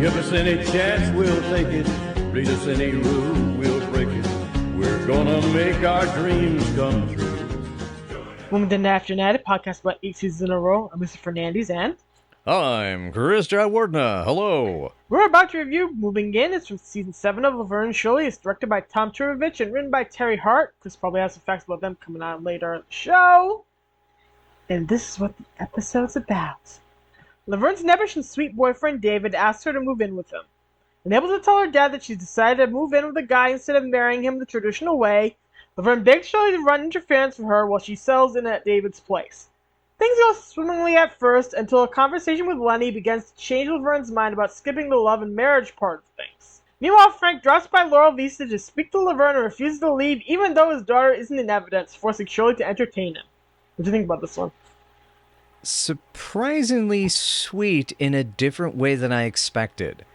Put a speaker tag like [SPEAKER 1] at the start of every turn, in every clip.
[SPEAKER 1] Give us any chance, we'll take it. Read us any rule, we'll break it. We're gonna make our dreams come true.
[SPEAKER 2] Moving to After Night, a podcast about 8 seasons in a row. I'm Mr. Fernandez, and
[SPEAKER 3] I'm Chris Jawardna. Hello.
[SPEAKER 2] we're about to review Moving In. It's from season 7 of Laverne and Shirley. It's directed by Tom Turovich and written by Terry Hart. Chris probably has some facts about them coming out later in the show. And this is what the episode's about. Laverne's nebbish and sweet boyfriend David asks her to move in with him. Unable to tell her dad that she's decided to move in with a guy instead of marrying him the traditional way, Laverne begs Shirley to run interference for her while she settles in at David's place. Things go swimmingly at first until a conversation with Lenny begins to change Laverne's mind about skipping the love and marriage part of things. Meanwhile, Frank drops by Laurel Vista to speak to Laverne and refuses to leave even though his daughter isn't in evidence, forcing Shirley to entertain him. What do you think about this one?
[SPEAKER 3] Surprisingly sweet in a different way than I expected.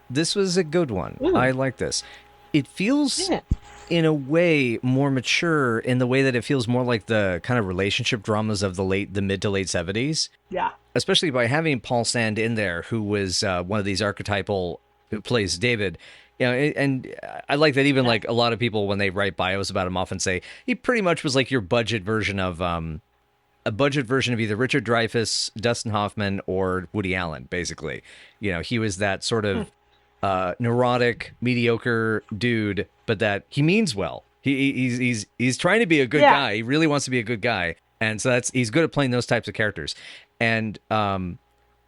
[SPEAKER 3] This was a good one. I like this. It feels, in a way, more mature in the way that it feels more like the kind of relationship dramas of the mid to late 70s.
[SPEAKER 2] Yeah.
[SPEAKER 3] Especially by having Paul Sand in there, who was one of these archetypal, who plays David. You know, and I like that even like a lot of people, when they write bios about him, often say he pretty much was like your budget version of either Richard Dreyfuss, Dustin Hoffman, or Woody Allen, basically. You know, he was that sort of neurotic, mediocre dude, but that he means well. He's trying to be a good guy. He really wants to be a good guy, and so he's good at playing those types of characters. And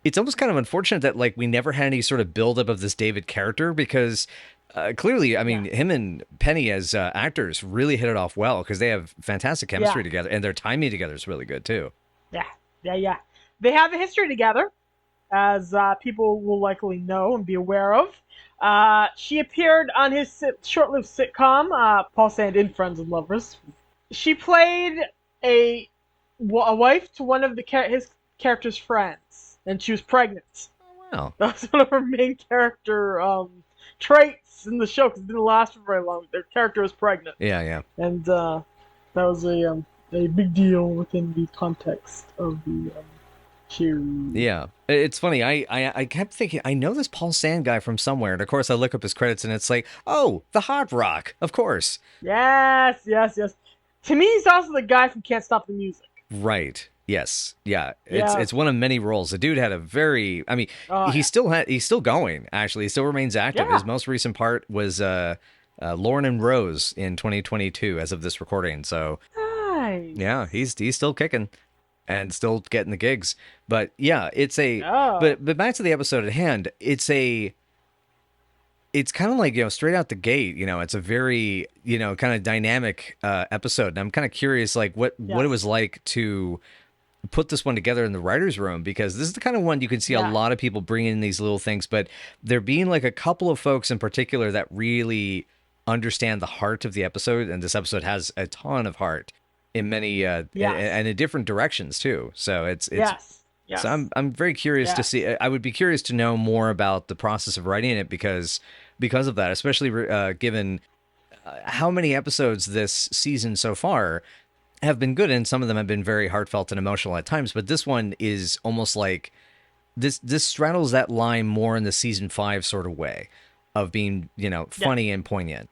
[SPEAKER 3] it's almost kind of unfortunate that like we never had any sort of buildup of this David character, because clearly, I mean, him and Penny as actors really hit it off well, because they have fantastic chemistry together, and their timing together is really good too.
[SPEAKER 2] Yeah. They have a history together, as people will likely know and be aware of. She appeared on his short-lived sitcom, Paul Sand in Friends and Lovers. She played a wife to one of his character's friends, and she was pregnant.
[SPEAKER 3] Oh, wow.
[SPEAKER 2] That was one of her main character traits in the show, because it didn't last for very long. Their character was pregnant.
[SPEAKER 3] Yeah.
[SPEAKER 2] And that was a big deal within the context of the show.
[SPEAKER 3] Yeah. It's funny. I kept thinking, I know this Paul Sand guy from somewhere. And of course, I look up his credits and it's like, oh, the Hard Rock. Of course.
[SPEAKER 2] Yes. To me, he's also the guy from Can't Stop the Music.
[SPEAKER 3] Right. Yes. Yeah. It's one of many roles. The dude had a very, I mean, he's still going, actually. He still remains active.
[SPEAKER 2] Yeah.
[SPEAKER 3] His most recent part was Lauren and Rose in 2022 as of this recording. So
[SPEAKER 2] Nice.
[SPEAKER 3] yeah, he's still kicking and still getting the gigs. But yeah, but back to the episode at hand, it's kind of like, straight out the gate, it's a very, kind of dynamic episode. And I'm kind of curious, like what it was like to put this one together in the writer's room, because this is the kind of one you can see a lot of people bring in these little things, but there being like a couple of folks in particular that really understand the heart of the episode. And this episode has a ton of heart in many, and in different directions too. So it's
[SPEAKER 2] Yes.
[SPEAKER 3] So I'm very curious to see. I would be curious to know more about the process of writing it because of that, especially given how many episodes this season so far have been good, and some of them have been very heartfelt and emotional at times. But this one is almost like this straddles that line more in the season 5 sort of way of being, funny and poignant.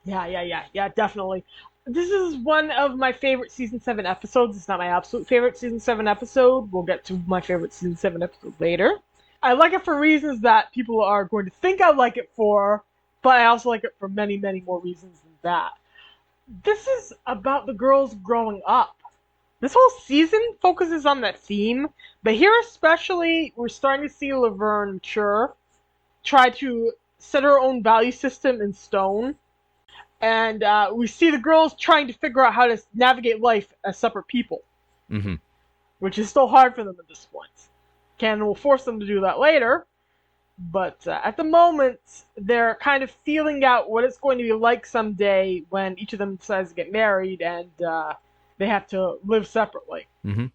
[SPEAKER 2] Yeah, definitely. This is one of my favorite season 7 episodes. It's not my absolute favorite season 7 episode. We'll get to my favorite season 7 episode later. I like it for reasons that people are going to think I like it for, but I also like it for many, many more reasons than that. This is about the girls growing up. This whole season focuses on that theme, but here especially, we're starting to see Laverne mature, try to set her own value system in stone, and we see the girls trying to figure out how to navigate life as separate people, which is still hard for them at this point. Ken will force them to do that later, but at the moment, they're kind of feeling out what it's going to be like someday when each of them decides to get married and they have to live separately.
[SPEAKER 3] Mm-hmm.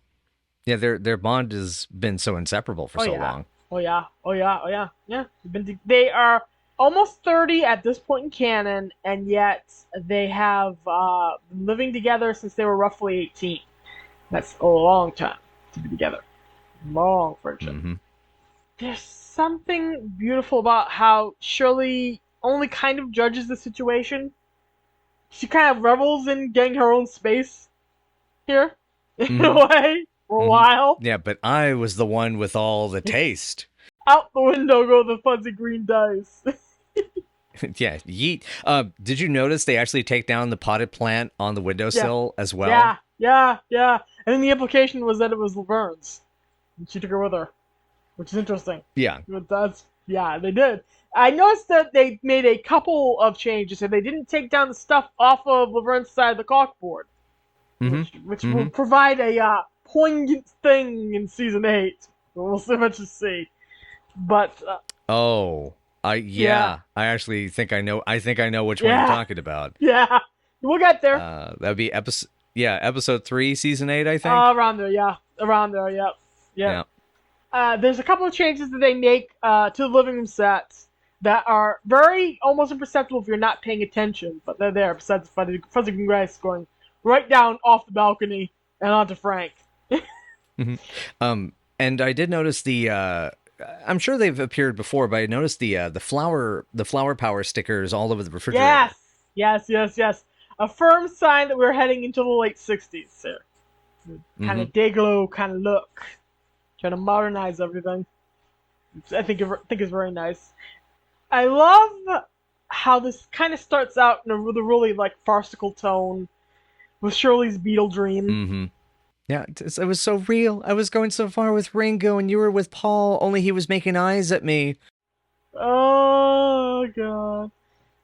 [SPEAKER 3] Yeah, their bond has been so inseparable for so long.
[SPEAKER 2] Oh yeah. They are almost 30 at this point in canon, and yet they have been living together since they were roughly 18. That's a long time to be together. Long friendship. there's something beautiful about how Shirley only kind of judges the situation. She kind of revels in getting her own space here, in a way, for a while.
[SPEAKER 3] Yeah, but I was the one with all the taste.
[SPEAKER 2] Out the window go the fuzzy green dice.
[SPEAKER 3] Yeah, yeet. Did you notice they actually take down the potted plant on the windowsill as well?
[SPEAKER 2] Yeah. And then the implication was that it was Laverne's. And she took her with her, which is interesting.
[SPEAKER 3] Yeah.
[SPEAKER 2] Yeah, they did. I noticed that they made a couple of changes, and they didn't take down the stuff off of Laverne's side of the corkboard, which will provide a poignant thing in season 8. We'll see what you see. But
[SPEAKER 3] I actually think I know. I think I know which one you're talking about.
[SPEAKER 2] Yeah, we'll get there.
[SPEAKER 3] That'd be episode 3, season 8, I think.
[SPEAKER 2] Around there, yeah. There's a couple of changes that they make to the living room sets that are very almost imperceptible if you're not paying attention, but they're there. Besides the fuzzy green grass going right down off the balcony and onto Frank.
[SPEAKER 3] And I did notice the. I'm sure they've appeared before, but I noticed the flower power stickers all over the refrigerator.
[SPEAKER 2] Yes. A firm sign that we're heading into the late 60s here. Kind of Dayglow kind of look. Trying to modernize everything. I think it's very nice. I love how this kind of starts out in a really like farcical tone with Shirley's beetle dream.
[SPEAKER 3] Yeah, it was so real. I was going so far with Ringo, and you were with Paul. Only he was making eyes at me.
[SPEAKER 2] Oh God!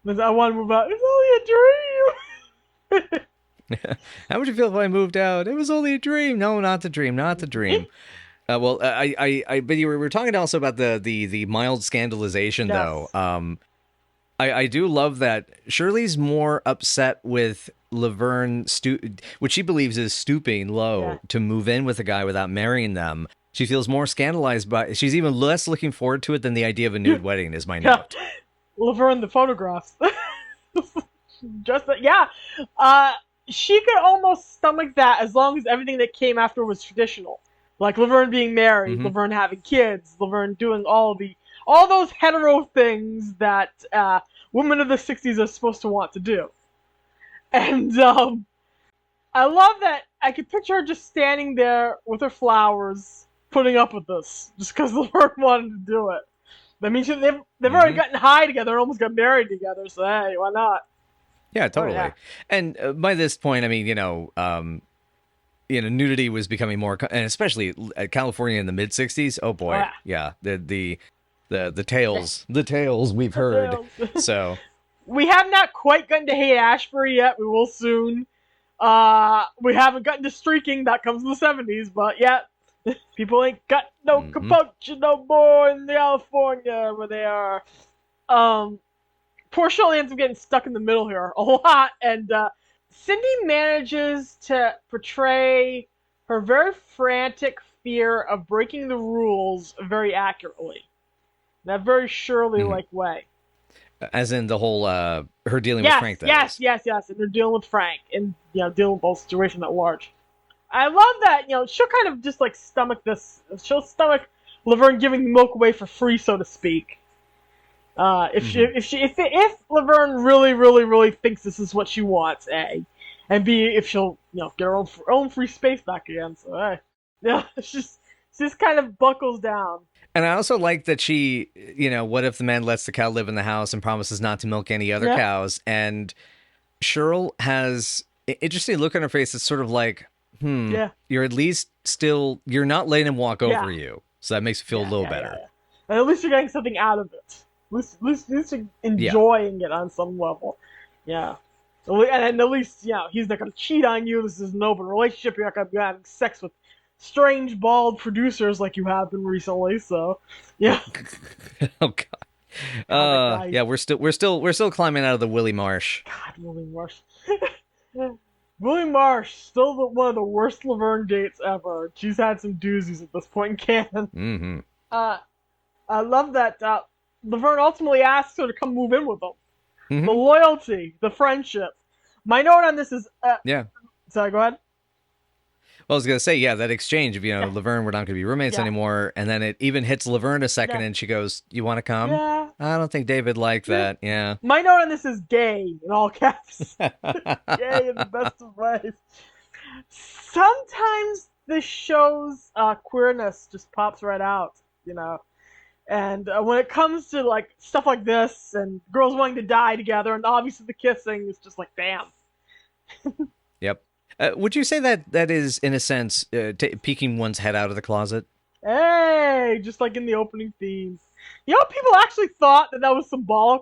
[SPEAKER 2] I want to move out. It's only a dream.
[SPEAKER 3] How would you feel if I moved out? It was only a dream. No, not the dream. Not the dream. Well, but you were talking also about the mild scandalization, though. I do love that Shirley's more upset with Laverne, which she believes is stooping low to move in with a guy without marrying them. She feels more scandalized by. She's even less looking forward to it than the idea of a nude wedding. Is my note.
[SPEAKER 2] Laverne, the photographs. Just that, she could almost stomach that as long as everything that came after was traditional. Like Laverne being married, Laverne having kids, Laverne doing all those hetero things that women of the 60s are supposed to want to do. And I love that I could picture her just standing there with her flowers, putting up with this, just because Laverne wanted to do it. I mean, they've already gotten high together and almost got married together, so hey, why not?
[SPEAKER 3] Yeah, totally. Oh, yeah. And by this point, I mean, nudity was becoming more, and especially California in the mid '60s. Oh boy, the tales we've heard. So
[SPEAKER 2] we have not quite gotten to Haight-Ashbury yet. We will soon. We haven't gotten to streaking. That comes in the '70s, but people ain't got no compunction no more in California where they are. Poor Shirley ends up getting stuck in the middle here a lot, and Cindy manages to portray her very frantic fear of breaking the rules very accurately. In that very Shirley-like way.
[SPEAKER 3] As in the whole, her dealing with Frank, though.
[SPEAKER 2] Yes. And they're dealing with Frank and, dealing with the whole situation at large. I love that, she'll kind of just, stomach this. She'll stomach Laverne giving milk away for free, so to speak. If Laverne really, really, really thinks this is what she wants, A, and B, if she'll, get her own free space back again, so hey. She just kind of buckles down.
[SPEAKER 3] And I also like that she, what if the man lets the cow live in the house and promises not to milk any other cows? And Cheryl has an interesting look on her face. It's sort of like, you're at least you're not letting him walk over you. So that makes you feel a little better.
[SPEAKER 2] And at least you're getting something out of it. At least you're enjoying it on some level. Yeah. And at least, he's not going to cheat on you. This is an open relationship. You're not going to be having sex with strange bald producers like you have been recently. So, yeah.
[SPEAKER 3] Oh God. We're still climbing out of the Willie Marsh.
[SPEAKER 2] God, Willie Marsh. Willie Marsh, still one of the worst Laverne dates ever. She's had some doozies at this point in canon. I love that Laverne ultimately asks her to come move in with them. The loyalty, the friendship. My note on this is... Sorry, go ahead.
[SPEAKER 3] Well, I was gonna say, yeah, that exchange of Laverne, we're not gonna be roommates
[SPEAKER 2] Yeah.
[SPEAKER 3] anymore, and then it even hits Laverne a second,
[SPEAKER 2] Yeah.
[SPEAKER 3] and she goes, "You want to come?"
[SPEAKER 2] Yeah.
[SPEAKER 3] I don't think David liked that. Yeah.
[SPEAKER 2] My note on this is gay in all caps. Gay in the best of ways. Sometimes the show's queerness just pops right out, And when it comes to like stuff like this and girls wanting to die together, and obviously the kissing is just like, damn.
[SPEAKER 3] Yep. Would you say that is, in a sense, peeking one's head out of the closet?
[SPEAKER 2] Hey, just like in the opening themes. People actually thought that was symbolic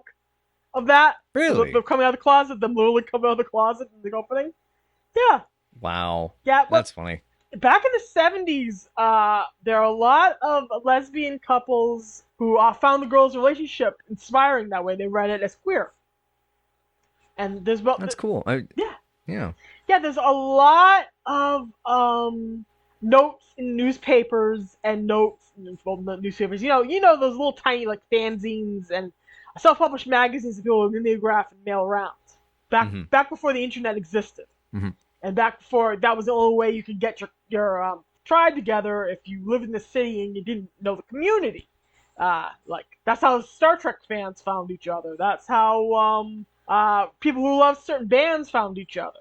[SPEAKER 2] of that.
[SPEAKER 3] Really?
[SPEAKER 2] They're coming out of the closet, them literally coming out of the closet in the opening. Yeah.
[SPEAKER 3] Wow.
[SPEAKER 2] Yeah,
[SPEAKER 3] that's funny.
[SPEAKER 2] Back in the 70s, there are a lot of lesbian couples who found the girls' relationship inspiring that way. They read it as queer. And there's
[SPEAKER 3] that's cool. Yeah.
[SPEAKER 2] Yeah, there's a lot of notes in newspapers and notes in newspapers. You know those little tiny like fanzines and self-published magazines that people mimeograph and mail around. Back before the internet existed.
[SPEAKER 3] Mm-hmm.
[SPEAKER 2] And back before that was the only way you could get your tribe together if you lived in the city and you didn't know the community. That's how Star Trek fans found each other. That's how people who love certain bands found each other.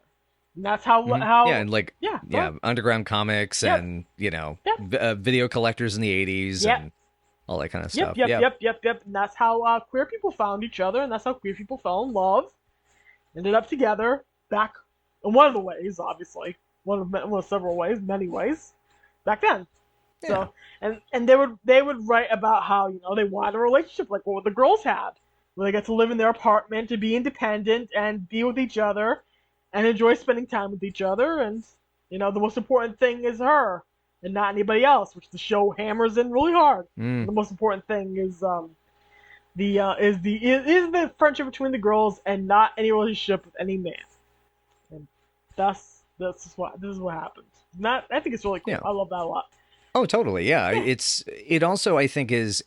[SPEAKER 2] And that's how
[SPEAKER 3] underground comics and video collectors in the 80s and all that kind of stuff.
[SPEAKER 2] Yep. And that's how queer people found each other, and that's how queer people fell in love, ended up together back in one of the ways, obviously, one of several ways, many ways, back then.
[SPEAKER 3] Yeah.
[SPEAKER 2] So and they would write about how they wanted a relationship like what the girls had, where they get to live in their apartment and be independent and be with each other and enjoy spending time with each other, and the most important thing is her and not anybody else, which the show hammers in really hard. The most important thing is the friendship between the girls and not any relationship with any man. And this is what happens. I think it's really cool.
[SPEAKER 3] Yeah.
[SPEAKER 2] I love that a lot.
[SPEAKER 3] Oh, totally. Yeah. It also, I think, is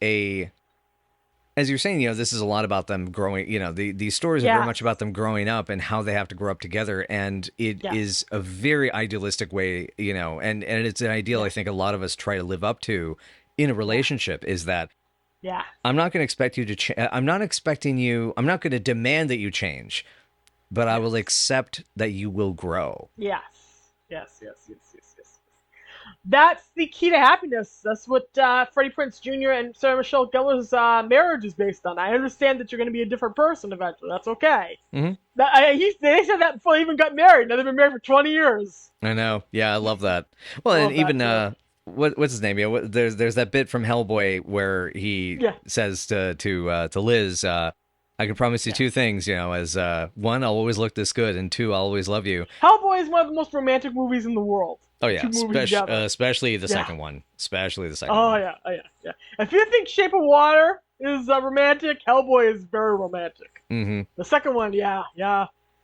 [SPEAKER 3] as you're saying, this is a lot about them growing, these stories are very much about them growing up and how they have to grow up together. And it is a very idealistic way, and it's an ideal I think a lot of us try to live up to in a relationship is that I'm not going to expect you to I'm not going to demand that you change, but I will accept that you will grow.
[SPEAKER 2] Yes. That's the key to happiness. That's what Freddie Prinze Jr. and Sarah Michelle Gellar's marriage is based on. I understand that you're going to be a different person eventually. That's okay.
[SPEAKER 3] Mm-hmm.
[SPEAKER 2] They said that before they even got married. Now they've been married for 20 years.
[SPEAKER 3] I know. Yeah, I love that. Well, and even what's his name? Yeah, there's that bit from Hellboy where he says to Liz, I can promise you two things, as one, I'll always look this good, and two, I'll always love you.
[SPEAKER 2] Hellboy is one of the most romantic movies in the world.
[SPEAKER 3] Oh yeah, especially the second one. Especially the second
[SPEAKER 2] one. Oh yeah. If you think Shape of Water is romantic, Hellboy is very romantic.
[SPEAKER 3] Mm-hmm.
[SPEAKER 2] The second one, yeah.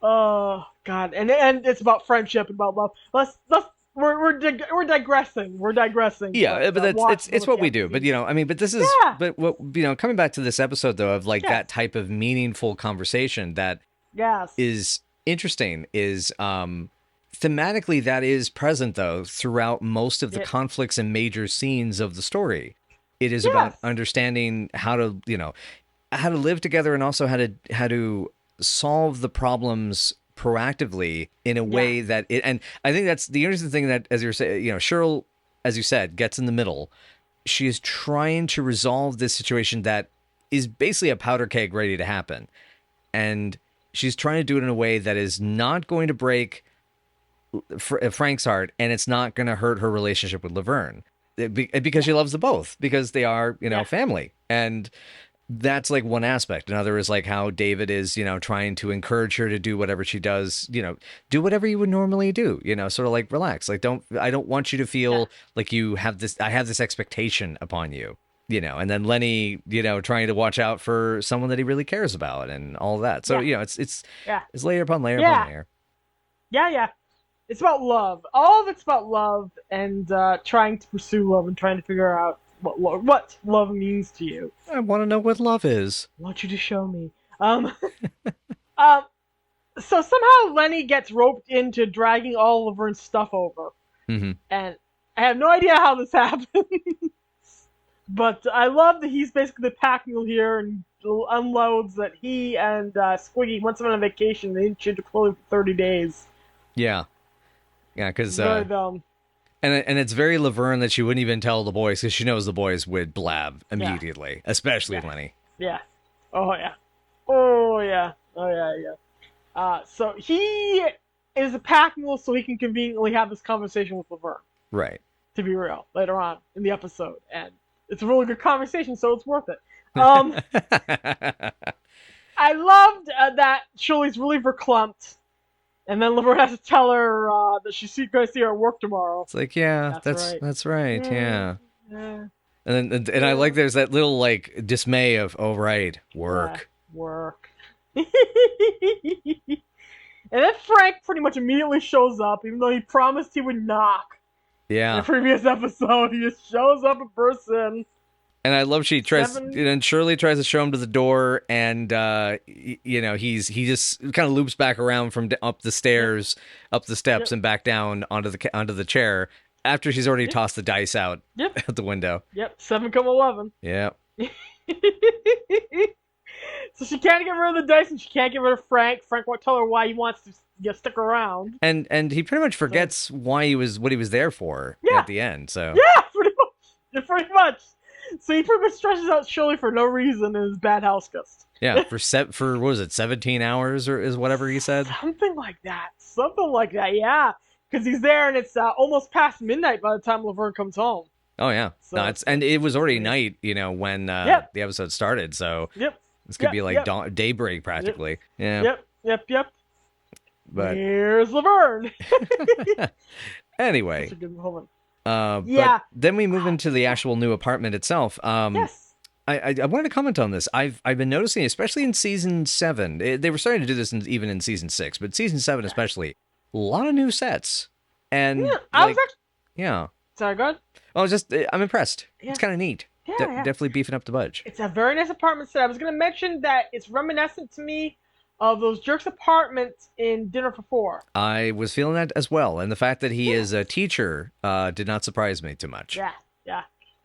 [SPEAKER 2] Oh God, and it's about friendship and about love. We're digressing. We're digressing.
[SPEAKER 3] Yeah, but it's what we do. But but this is but what coming back to this episode though of like that type of meaningful conversation that is interesting is thematically that is present though throughout most of the conflicts and major scenes of the story. It is about understanding how to live together and also how to solve the problems proactively in a way that and I think that's the interesting thing that, as you're saying, Cheryl, as you said, gets in the middle. She is trying to resolve this situation that is basically a powder keg ready to happen. And she's trying to do it in a way that is not going to break Frank's heart, and it's not going to hurt her relationship with Laverne because she loves them both, because they are, family. And that's like one aspect. Another is like how David is, trying to encourage her to do whatever she does, do whatever you would normally do, sort of like relax. Like, I don't want you to feel like I have this expectation upon you, and then Lenny, trying to watch out for someone that he really cares about and all that. So, it's layer upon layer upon layer.
[SPEAKER 2] Yeah. It's about love. All of it's about love and trying to pursue love and trying to figure out what love means to you.
[SPEAKER 3] I want to know what love is.
[SPEAKER 2] I want you to show me. So somehow Lenny gets roped into dragging all of Laverne's stuff over.
[SPEAKER 3] Mm-hmm.
[SPEAKER 2] And I have no idea how this happened. But I love that he's basically the pack mule here and unloads that he and Squiggy went on a vacation. They didn't change their clothing for 30 days.
[SPEAKER 3] Yeah. Yeah, because...
[SPEAKER 2] Very dumb.
[SPEAKER 3] And it's very Laverne that she wouldn't even tell the boys because she knows the boys would blab immediately, especially Lenny.
[SPEAKER 2] Yeah. Oh, yeah. Oh, yeah. Oh, yeah, yeah. So he is a pack mule so he can conveniently have this conversation with Laverne.
[SPEAKER 3] Right.
[SPEAKER 2] To be real, later on in the episode. And it's a really good conversation, so it's worth it. I loved that Shirley's really verklempt. And then Laverne has to tell her that she's going to see her at work tomorrow.
[SPEAKER 3] It's like, yeah, that's right, yeah.
[SPEAKER 2] Yeah.
[SPEAKER 3] And I like there's that little like dismay of, oh right, work.
[SPEAKER 2] Yeah, work. And then Frank pretty much immediately shows up, even though he promised he would knock.
[SPEAKER 3] Yeah.
[SPEAKER 2] In the previous episode, he just shows up and bursts in.
[SPEAKER 3] And I love she tries, and Shirley tries to show him to the door, and he just kind of loops back around from up the stairs, up the steps, and back down onto the chair after she's already tossed the dice out out the window.
[SPEAKER 2] Yep, 7-11.
[SPEAKER 3] Yeah.
[SPEAKER 2] So she can't get rid of the dice, and she can't get rid of Frank. Frank won't tell her why he wants to stick around.
[SPEAKER 3] And he pretty much forgets what he was there for at the end. So
[SPEAKER 2] yeah, pretty much. So he pretty much stretches out Shirley for no reason in his bad house guest.
[SPEAKER 3] Yeah, for what was it, 17 hours or is whatever he said?
[SPEAKER 2] Something like that, yeah. Because he's there and it's almost past midnight by the time Laverne comes home.
[SPEAKER 3] Oh yeah, so, no, and it was already night, when the episode started. So this could be like daybreak practically. Yeah.
[SPEAKER 2] Yep.
[SPEAKER 3] But
[SPEAKER 2] here's Laverne.
[SPEAKER 3] Anyway.
[SPEAKER 2] That's a good moment.
[SPEAKER 3] But then we move into the actual new apartment itself.
[SPEAKER 2] Yes.
[SPEAKER 3] I wanted to comment on this. I've been noticing, especially in season 7, they were starting to do this even in season 6, but season 7 especially, a lot of new sets. And
[SPEAKER 2] Sorry, go ahead.
[SPEAKER 3] I'm impressed. Yeah. It's kind of neat. Definitely beefing up the budget.
[SPEAKER 2] It's a very nice apartment set. I was going to mention that it's reminiscent to me of those jerks' apartments in Dinner for Four.
[SPEAKER 3] I was feeling that as well, and the fact that he is a teacher did not surprise me too much.
[SPEAKER 2] Yeah.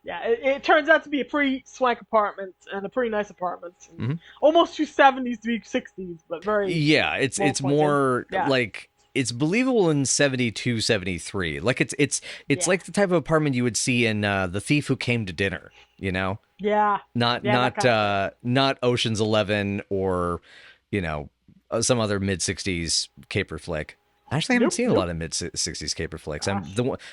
[SPEAKER 2] It turns out to be a pretty swank apartment and a pretty nice apartment.
[SPEAKER 3] Mm-hmm.
[SPEAKER 2] Almost too 70s to be 60s, but very.
[SPEAKER 3] Yeah, it's more like it's believable in 72, 73. Like it's like the type of apartment you would see in The Thief Who Came to Dinner.
[SPEAKER 2] Yeah.
[SPEAKER 3] Not Ocean's 11 or. Some other mid-60s caper flick. Actually, I haven't seen a lot of mid-60s caper flicks.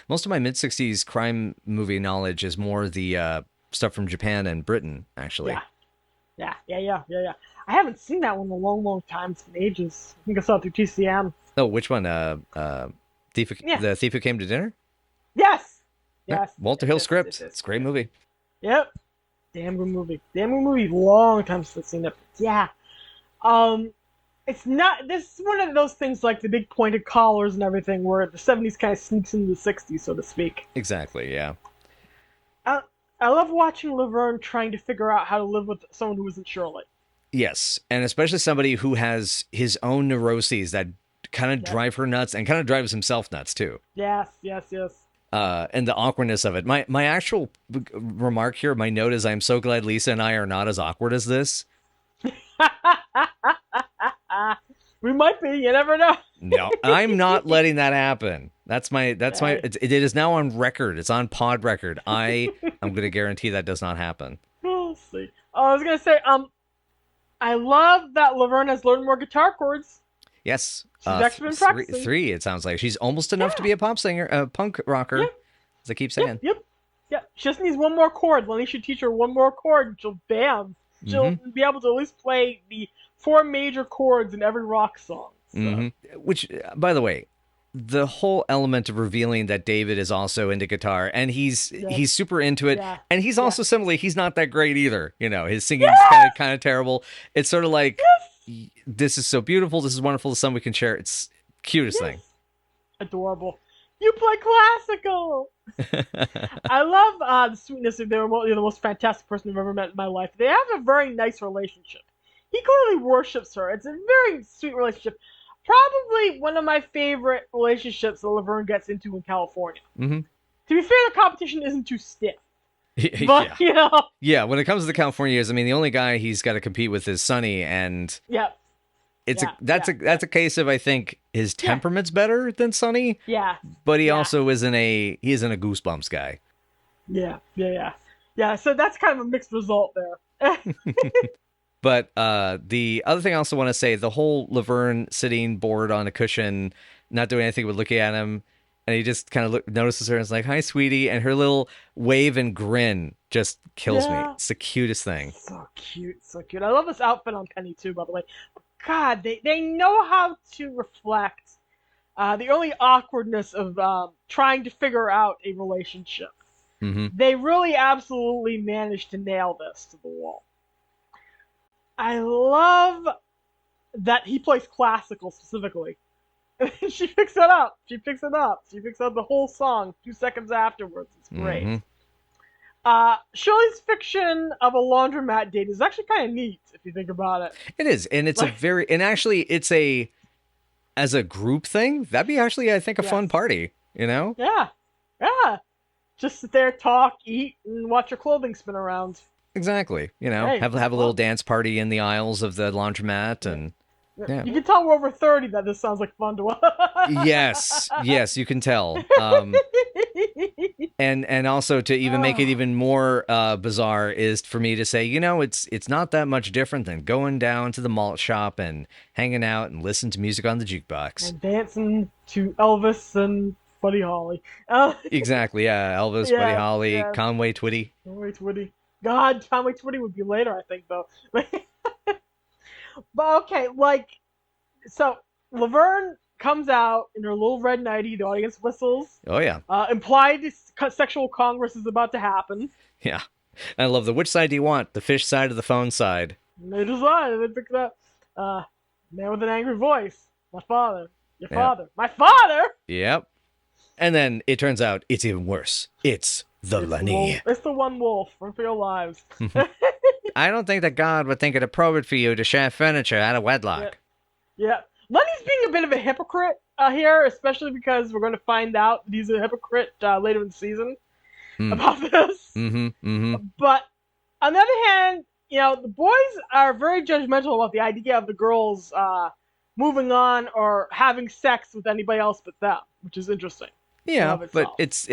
[SPEAKER 3] Most of my mid-60s crime movie knowledge is more the stuff from Japan and Britain, actually.
[SPEAKER 2] Yeah. I haven't seen that one in a long, long time. It's been ages. I think I saw it through TCM.
[SPEAKER 3] Oh, which one? The Thief Who Came to Dinner?
[SPEAKER 2] Yes.
[SPEAKER 3] Walter Hill script. It's a great movie.
[SPEAKER 2] Yep. Damn good movie. Long time since I've seen it. Yeah. It's not. This is one of those things like the big pointed collars and everything, where the 70s kind of sneaks into the 60s, so to speak.
[SPEAKER 3] Exactly. Yeah.
[SPEAKER 2] I love watching Laverne trying to figure out how to live with someone who isn't Shirley.
[SPEAKER 3] Yes, and especially somebody who has his own neuroses that kind of drive her nuts and kind of drives himself nuts too.
[SPEAKER 2] Yes.
[SPEAKER 3] And the awkwardness of it. My actual remark here, my note is, I'm so glad Lisa and I are not as awkward as this.
[SPEAKER 2] We might be. You never know.
[SPEAKER 3] No, I'm not letting that happen. It is now on record. It's on pod record. I'm going to guarantee that does not happen.
[SPEAKER 2] We'll see. I was going to say, I love that Laverne has learned more guitar chords.
[SPEAKER 3] Yes.
[SPEAKER 2] She's actually been practicing.
[SPEAKER 3] Three, it sounds like. She's almost enough to be a pop singer, a punk rocker, as I keep saying.
[SPEAKER 2] Yep. She just needs one more chord. Lenny should teach her one more chord, and she'll be able to at least play the 4 major chords in every rock song. So.
[SPEAKER 3] Mm-hmm. Which, by the way, the whole element of revealing that David is also into guitar, and he's super into it, and he's also similarly, he's not that great either. His singing's kind of terrible. It's sort of like, this is so beautiful, this is wonderful, the song we can share. It's cutest thing.
[SPEAKER 2] Adorable. You play classical. I love the sweetness of they're the most fantastic person I've ever met in my life. They have a very nice relationship. He clearly worships her. It's a very sweet relationship. probably one of my favorite relationships that Laverne gets into in California.
[SPEAKER 3] Mm-hmm.
[SPEAKER 2] To be fair, the competition isn't too stiff.
[SPEAKER 3] Yeah.
[SPEAKER 2] But, you know.
[SPEAKER 3] Yeah, when it comes to the California years, I mean, the only guy he's got to compete with is Sonny, and
[SPEAKER 2] Yeah.
[SPEAKER 3] that's a case of, I think, his temperament's better than Sonny,
[SPEAKER 2] Yeah.
[SPEAKER 3] but he also isn't a Goosebumps guy.
[SPEAKER 2] Yeah. So that's kind of a mixed result there.
[SPEAKER 3] But the other thing I also want to say, the whole Laverne sitting bored on a cushion, not doing anything but looking at him, and he just kind of notices her and is like, "Hi, sweetie," and her little wave and grin just kills me. It's the cutest thing.
[SPEAKER 2] So cute. I love this outfit on Penny too, by the way. God, they know how to reflect the early awkwardness of trying to figure out a relationship.
[SPEAKER 3] Mm-hmm.
[SPEAKER 2] They really absolutely managed to nail this to the wall. I love that he plays classical specifically. She picks it up. She picks up the whole song 2 seconds afterwards. It's great.
[SPEAKER 3] Mm-hmm.
[SPEAKER 2] Shirley's fiction of a laundromat date is actually kind of neat if you think about it.
[SPEAKER 3] It is, and it's it's a, as a group thing, that'd be actually, I think, a fun party, you know?
[SPEAKER 2] Yeah. Just sit there, talk, eat, and watch your clothing spin around.
[SPEAKER 3] Exactly. You know,
[SPEAKER 2] Hey,
[SPEAKER 3] have a little dance party in the aisles of the laundromat, and yeah.
[SPEAKER 2] You can tell we're over 30 that this sounds like fun to us.
[SPEAKER 3] Yes, you can tell. And also, to even make it even more bizarre is for me to say, you know, it's not that much different than going down to the malt shop and hanging out and listening to music on the jukebox.
[SPEAKER 2] And dancing to Elvis and Buddy Holly.
[SPEAKER 3] Exactly, yeah. Elvis, Buddy Holly, Conway Twitty.
[SPEAKER 2] God, Conway Twitty would be later, I think, though. But okay, so Laverne comes out in her little red nightie, the audience whistles.
[SPEAKER 3] Oh, yeah.
[SPEAKER 2] Implied sexual congress is about to happen.
[SPEAKER 3] Yeah. I love which side do you want? The fish side or the phone side?
[SPEAKER 2] And they decide, and they pick it up. Man with an angry voice. My father. Your father. My father?
[SPEAKER 3] Yep. And then it turns out it's even worse. It's Lenny.
[SPEAKER 2] It's the one wolf. Run for your lives.
[SPEAKER 3] I don't think that God would think it appropriate for you to share furniture out of wedlock.
[SPEAKER 2] Yeah. Lenny's being a bit of a hypocrite here, especially because we're going to find out that he's a hypocrite later in the season about this. But on the other hand, you know, the boys are very judgmental about the idea of the girls moving on or having sex with anybody else but them, which is interesting.
[SPEAKER 3] Yeah, but it's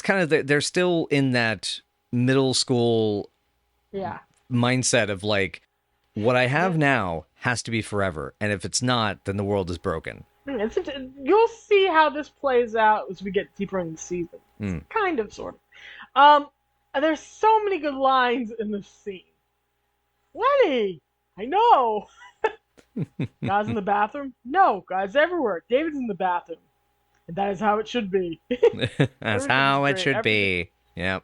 [SPEAKER 3] kind of they're still in that middle school mindset of like, what I have now has to be forever, and if it's not, then the world is broken.
[SPEAKER 2] You'll see how this plays out as we get deeper in the season. Kind of, sort of. There's so many good lines in this scene. Lenny, I know. Guys in the bathroom? No, guys everywhere. David's in the bathroom. And that is how it should be.
[SPEAKER 3] That's how it should be. Yep.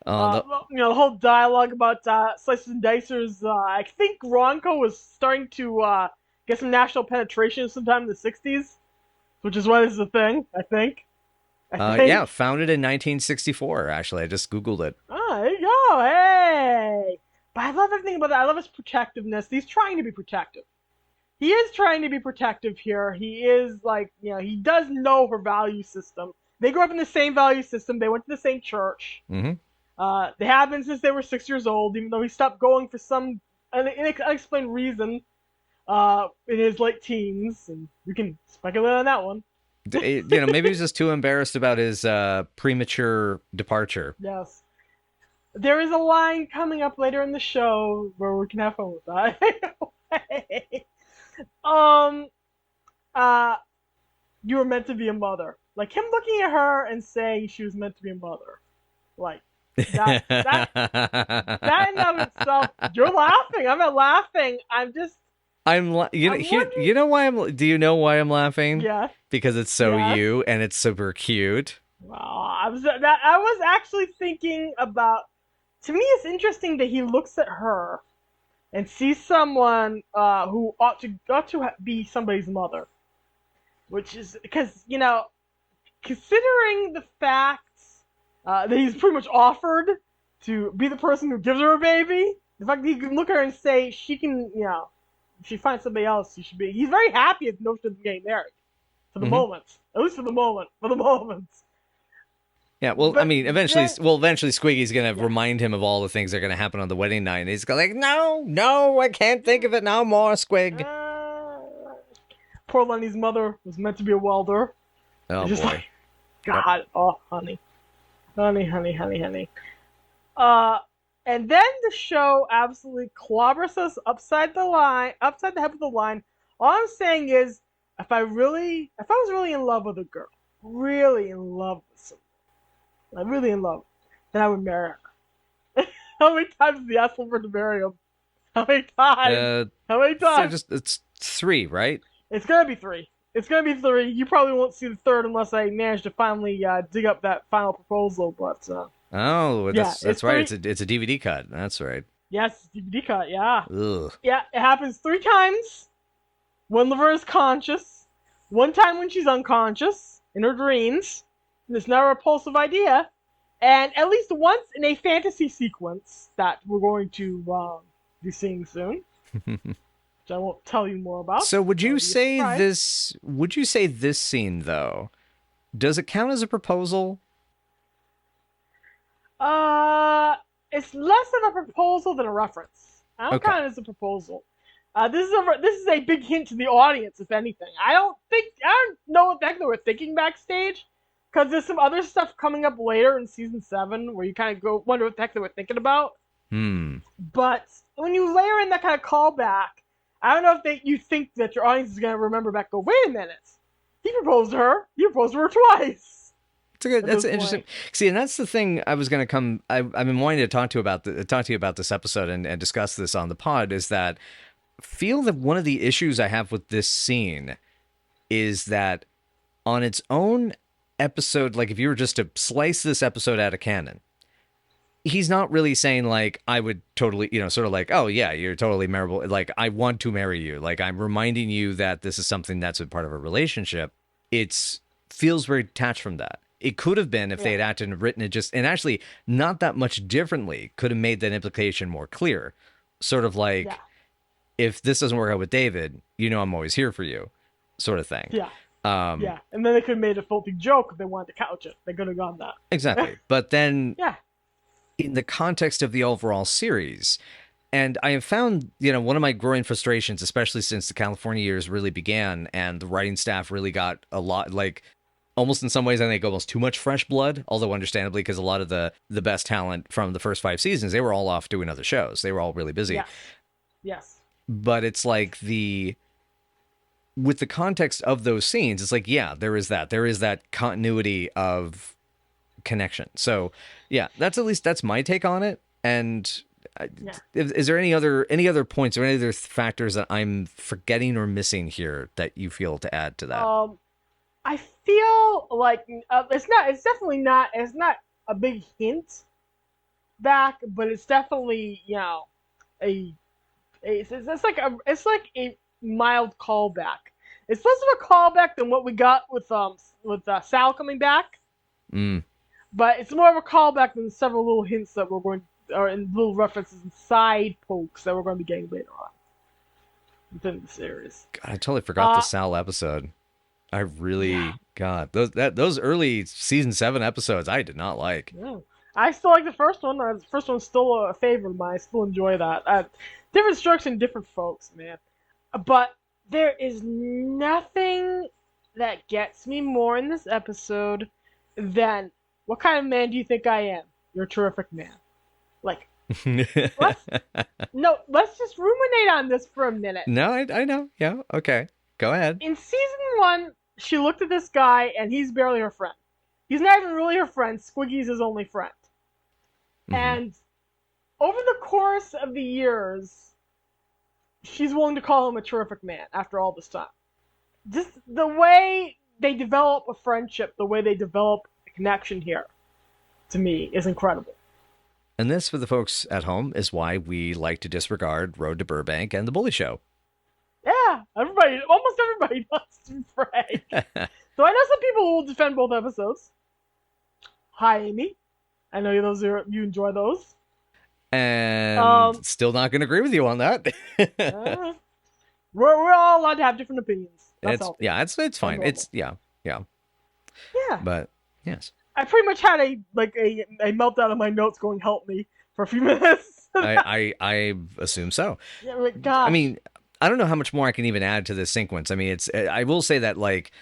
[SPEAKER 2] You know, the whole dialogue about slices and dicers. I think Ronco was starting to get some national penetration sometime in the 60s, which is why this is a thing, I think.
[SPEAKER 3] Yeah, founded in 1964, actually. I just Googled it.
[SPEAKER 2] Oh, there you go. Hey! But I love everything about that. I love his protectiveness. He's trying to be protective. He is trying to be protective here. He is, like, you know, he does know her value system. They grew up in the same value system. They went to the same church. They have been since they were 6 years old, even though he stopped going for some unexplained reason in his late teens. And we can speculate on that one.
[SPEAKER 3] You know, maybe he's just too embarrassed about his premature departure.
[SPEAKER 2] Yes. There is a line coming up later in the show where we can have fun with that. You were meant to be a mother. Like, him looking at her and saying she was meant to be a mother. Like, that in and of itself, you're laughing. I'm not laughing.
[SPEAKER 3] You know why do you know why I'm laughing?
[SPEAKER 2] Yeah.
[SPEAKER 3] Because it's so you, and it's super cute.
[SPEAKER 2] Well, I was actually thinking about, to me it's interesting that he looks at her and sees someone who ought to be somebody's mother. Which is, because, you know, considering the facts that he's pretty much offered to be the person who gives her a baby, the fact that he can look at her and say she can, you know, If she finds somebody else, he's very happy at the notion of getting married. For the moment. At least for the moment. For the moment.
[SPEAKER 3] Yeah, well,
[SPEAKER 2] But
[SPEAKER 3] I mean, eventually Squiggy's going to remind him of all the things that are going to happen on the wedding night. And he's like, no, I can't think of it no more, Squig.
[SPEAKER 2] Poor Lenny's mother was meant to be a welder.
[SPEAKER 3] Oh,
[SPEAKER 2] just
[SPEAKER 3] boy.
[SPEAKER 2] like, God, oh, honey. Honey. And then the show absolutely clobbers us upside the head of the line. All I'm saying is, if I was really in love with a girl, really in love with someone, I'm really in love, then I would marry her. How many times did he ask for to marry him? How many times? How many times?
[SPEAKER 3] So it's 3, right?
[SPEAKER 2] It's gonna be 3. It's gonna be 3. You probably won't see the 3rd unless I manage to finally dig up that final proposal. But
[SPEAKER 3] that's right. It's a DVD cut. That's right.
[SPEAKER 2] Yes, DVD cut. Yeah.
[SPEAKER 3] Ugh.
[SPEAKER 2] Yeah, it happens 3 times. When Laverne is conscious, 1 time when she's unconscious in her dreams. And it's not a repulsive idea, and at least once in a fantasy sequence that we're going to be seeing soon. Which I won't tell you more about.
[SPEAKER 3] So would you say this scene, though, does it count as a proposal?
[SPEAKER 2] It's less of a proposal than a reference. I don't count it as a proposal. This is a big hint to the audience, if anything. I don't know what the heck they were thinking backstage, because there's some other stuff coming up later in season 7 where you kind of wonder what the heck they were thinking about. But when you layer in that kind of callback, I don't know if you think that your audience is going to remember back. Go, wait a minute, he proposed to her. He proposed to her twice.
[SPEAKER 3] That's interesting. See, and that's the thing I was going to come. I've been wanting to talk to you about this episode and discuss this on the pod. Is that feel that one of the issues I have with this scene is that on its own episode, like if you were just to slice this episode out of canon, he's not really saying like, I would totally, sort of like, oh yeah, you're totally marriable. Like, I want to marry you. Like, I'm reminding you that this is something that's a part of a relationship. It feels very detached from that. It could have been if they had acted and written it and actually not that much differently, could have made that implication more clear. Sort of like, if this doesn't work out with David, I'm always here for you, sort of thing.
[SPEAKER 2] Yeah. And then they could have made a faulty joke if they wanted to couch it. They could have gone that.
[SPEAKER 3] Exactly. But then in the context of the overall series, and I have found, one of my growing frustrations, especially since the California years really began and the writing staff really got a lot, like almost in some ways, I think almost too much fresh blood, although understandably, because a lot of the best talent from the first 5 seasons, they were all off doing other shows. They were all really busy.
[SPEAKER 2] Yes.
[SPEAKER 3] But it's like with the context of those scenes, it's like, there is that continuity of connection. So that's my take on it. And is there any other points or any other factors that I'm forgetting or missing here that you feel to add to that?
[SPEAKER 2] I feel like it's not a big hint back, but it's definitely it's like a mild callback. It's less of a callback than what we got with Sal coming back. But it's more of a callback than several little hints that and little references and side pokes that we're going to be getting later on within the series.
[SPEAKER 3] God, I totally forgot the Sal episode. I really, God, those early season 7 episodes, I did not like.
[SPEAKER 2] Yeah. I still like the first one. The first one's still a favorite of mine. I still enjoy that. Different strokes and different folks, man. But there is nothing that gets me more in this episode than, what kind of man do you think I am? You're a terrific man. Like, let's just ruminate on this for a minute.
[SPEAKER 3] No, I know. Yeah, okay. Go ahead.
[SPEAKER 2] In season 1, she looked at this guy, and he's barely her friend. He's not even really her friend. Squiggy's his only friend. And over the course of the years, she's willing to call him a terrific man after all this time. Just the way they develop a friendship, the way they develop a connection here, to me, is incredible.
[SPEAKER 3] And this, for the folks at home, is why we like to disregard Road to Burbank and The Bully Show.
[SPEAKER 2] Yeah, almost everybody wants to be frank. So I know some people will defend both episodes. Hi, Amy. I know you enjoy those.
[SPEAKER 3] And still not going to agree with you on that.
[SPEAKER 2] We're all allowed to have different opinions. That's all.
[SPEAKER 3] It's fine.
[SPEAKER 2] normal.
[SPEAKER 3] It's yeah.
[SPEAKER 2] Yeah.
[SPEAKER 3] But yes,
[SPEAKER 2] I pretty much had a meltdown of my notes going help me for a few minutes.
[SPEAKER 3] I assume so.
[SPEAKER 2] Yeah, like, gosh.
[SPEAKER 3] I mean, I don't know how much more I can even add to this sequence. I mean, I will say that, like,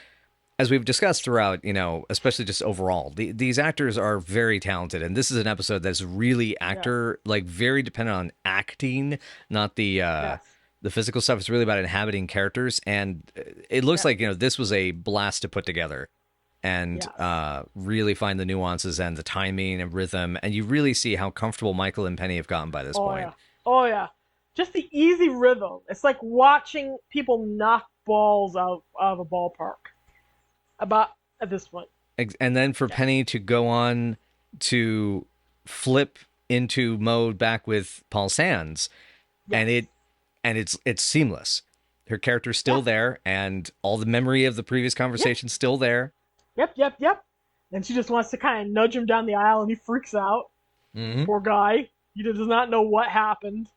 [SPEAKER 3] as we've discussed throughout, especially just overall, these actors are very talented, and this is an episode that's really like very dependent on acting, not the the physical stuff. It's really about inhabiting characters, and it looks like this was a blast to put together, and really find the nuances and the timing and rhythm, and you really see how comfortable Michael and Penny have gotten by this point.
[SPEAKER 2] Oh yeah, just the easy rhythm. It's like watching people knock balls out of a ballpark. About at this point.
[SPEAKER 3] And then for Penny to go on to flip into mode back with Paul Sands, and it's seamless. Her character's still there, and all the memory of the previous conversation's still there.
[SPEAKER 2] Yep. And she just wants to kind of nudge him down the aisle, and he freaks out.
[SPEAKER 3] Mm-hmm.
[SPEAKER 2] Poor guy. He does not know what happened.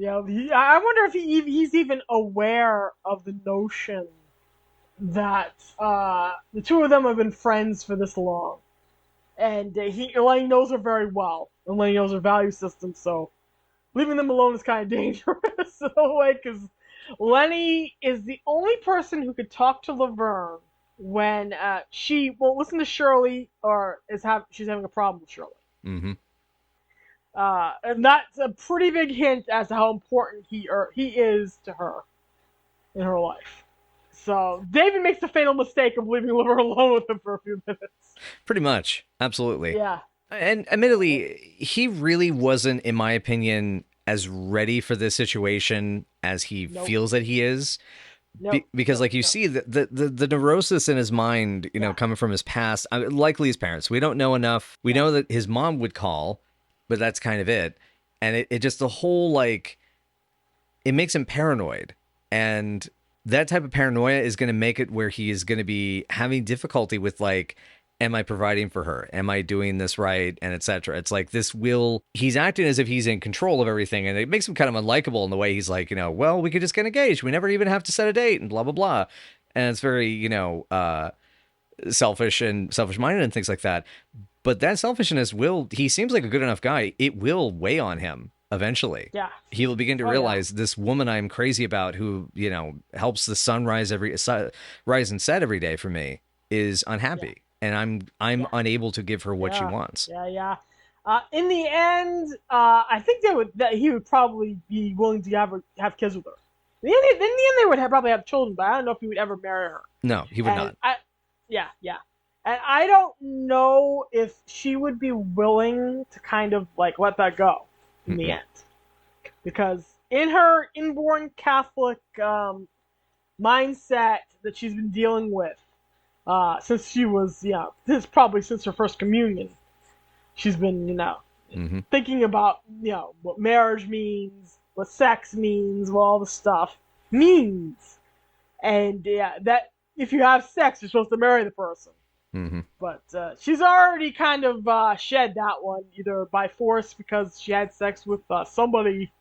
[SPEAKER 2] I wonder if he's even aware of the notion that the two of them have been friends for this long, and Lenny knows her very well, and Lenny knows her value system. So leaving them alone is kind of dangerous in a way, because Lenny is the only person who could talk to Laverne when she won't listen to Shirley, or she's having a problem with Shirley.
[SPEAKER 3] Mm-hmm.
[SPEAKER 2] And that's a pretty big hint as to how important he is to her in her life. So David makes the fatal mistake of leaving Laverne alone with him for a few minutes.
[SPEAKER 3] Pretty much. Absolutely.
[SPEAKER 2] Yeah.
[SPEAKER 3] And admittedly, he really wasn't, in my opinion, as ready for this situation as he feels that he is. Because like you see the neurosis in his mind, coming from his past, likely his parents. We don't know enough. We know that his mom would call, but that's kind of it. And it just, the whole, like, it makes him paranoid. And that type of paranoia is going to make it where he is going to be having difficulty with, like, am I providing for her? Am I doing this right? And etc. It's like he's acting as if he's in control of everything. And it makes him kind of unlikable in the way he's like, well, we could just get engaged. We never even have to set a date and blah, blah, blah. And it's very, selfish and selfish-minded and things like that. But that selfishness he seems like a good enough guy. It will weigh on him. Eventually, he will begin to realize this woman I'm crazy about, who helps the sun rise and set every day for me, is unhappy, and I'm unable to give her what she wants.
[SPEAKER 2] In the end, I think he would probably be willing to have kids with her. In the end, they would probably have children, but I don't know if he would ever marry her.
[SPEAKER 3] No, he would not.
[SPEAKER 2] And I don't know if she would be willing to kind of like let that go in the end, because in her inborn Catholic mindset that she's been dealing with since she was, this is probably since her first communion, she's been, thinking about, what marriage means, what sex means, what all the stuff means, and that if you have sex, you're supposed to marry the person.
[SPEAKER 3] Mm-hmm.
[SPEAKER 2] But she's already kind of shed that one, either by force because she had sex with somebody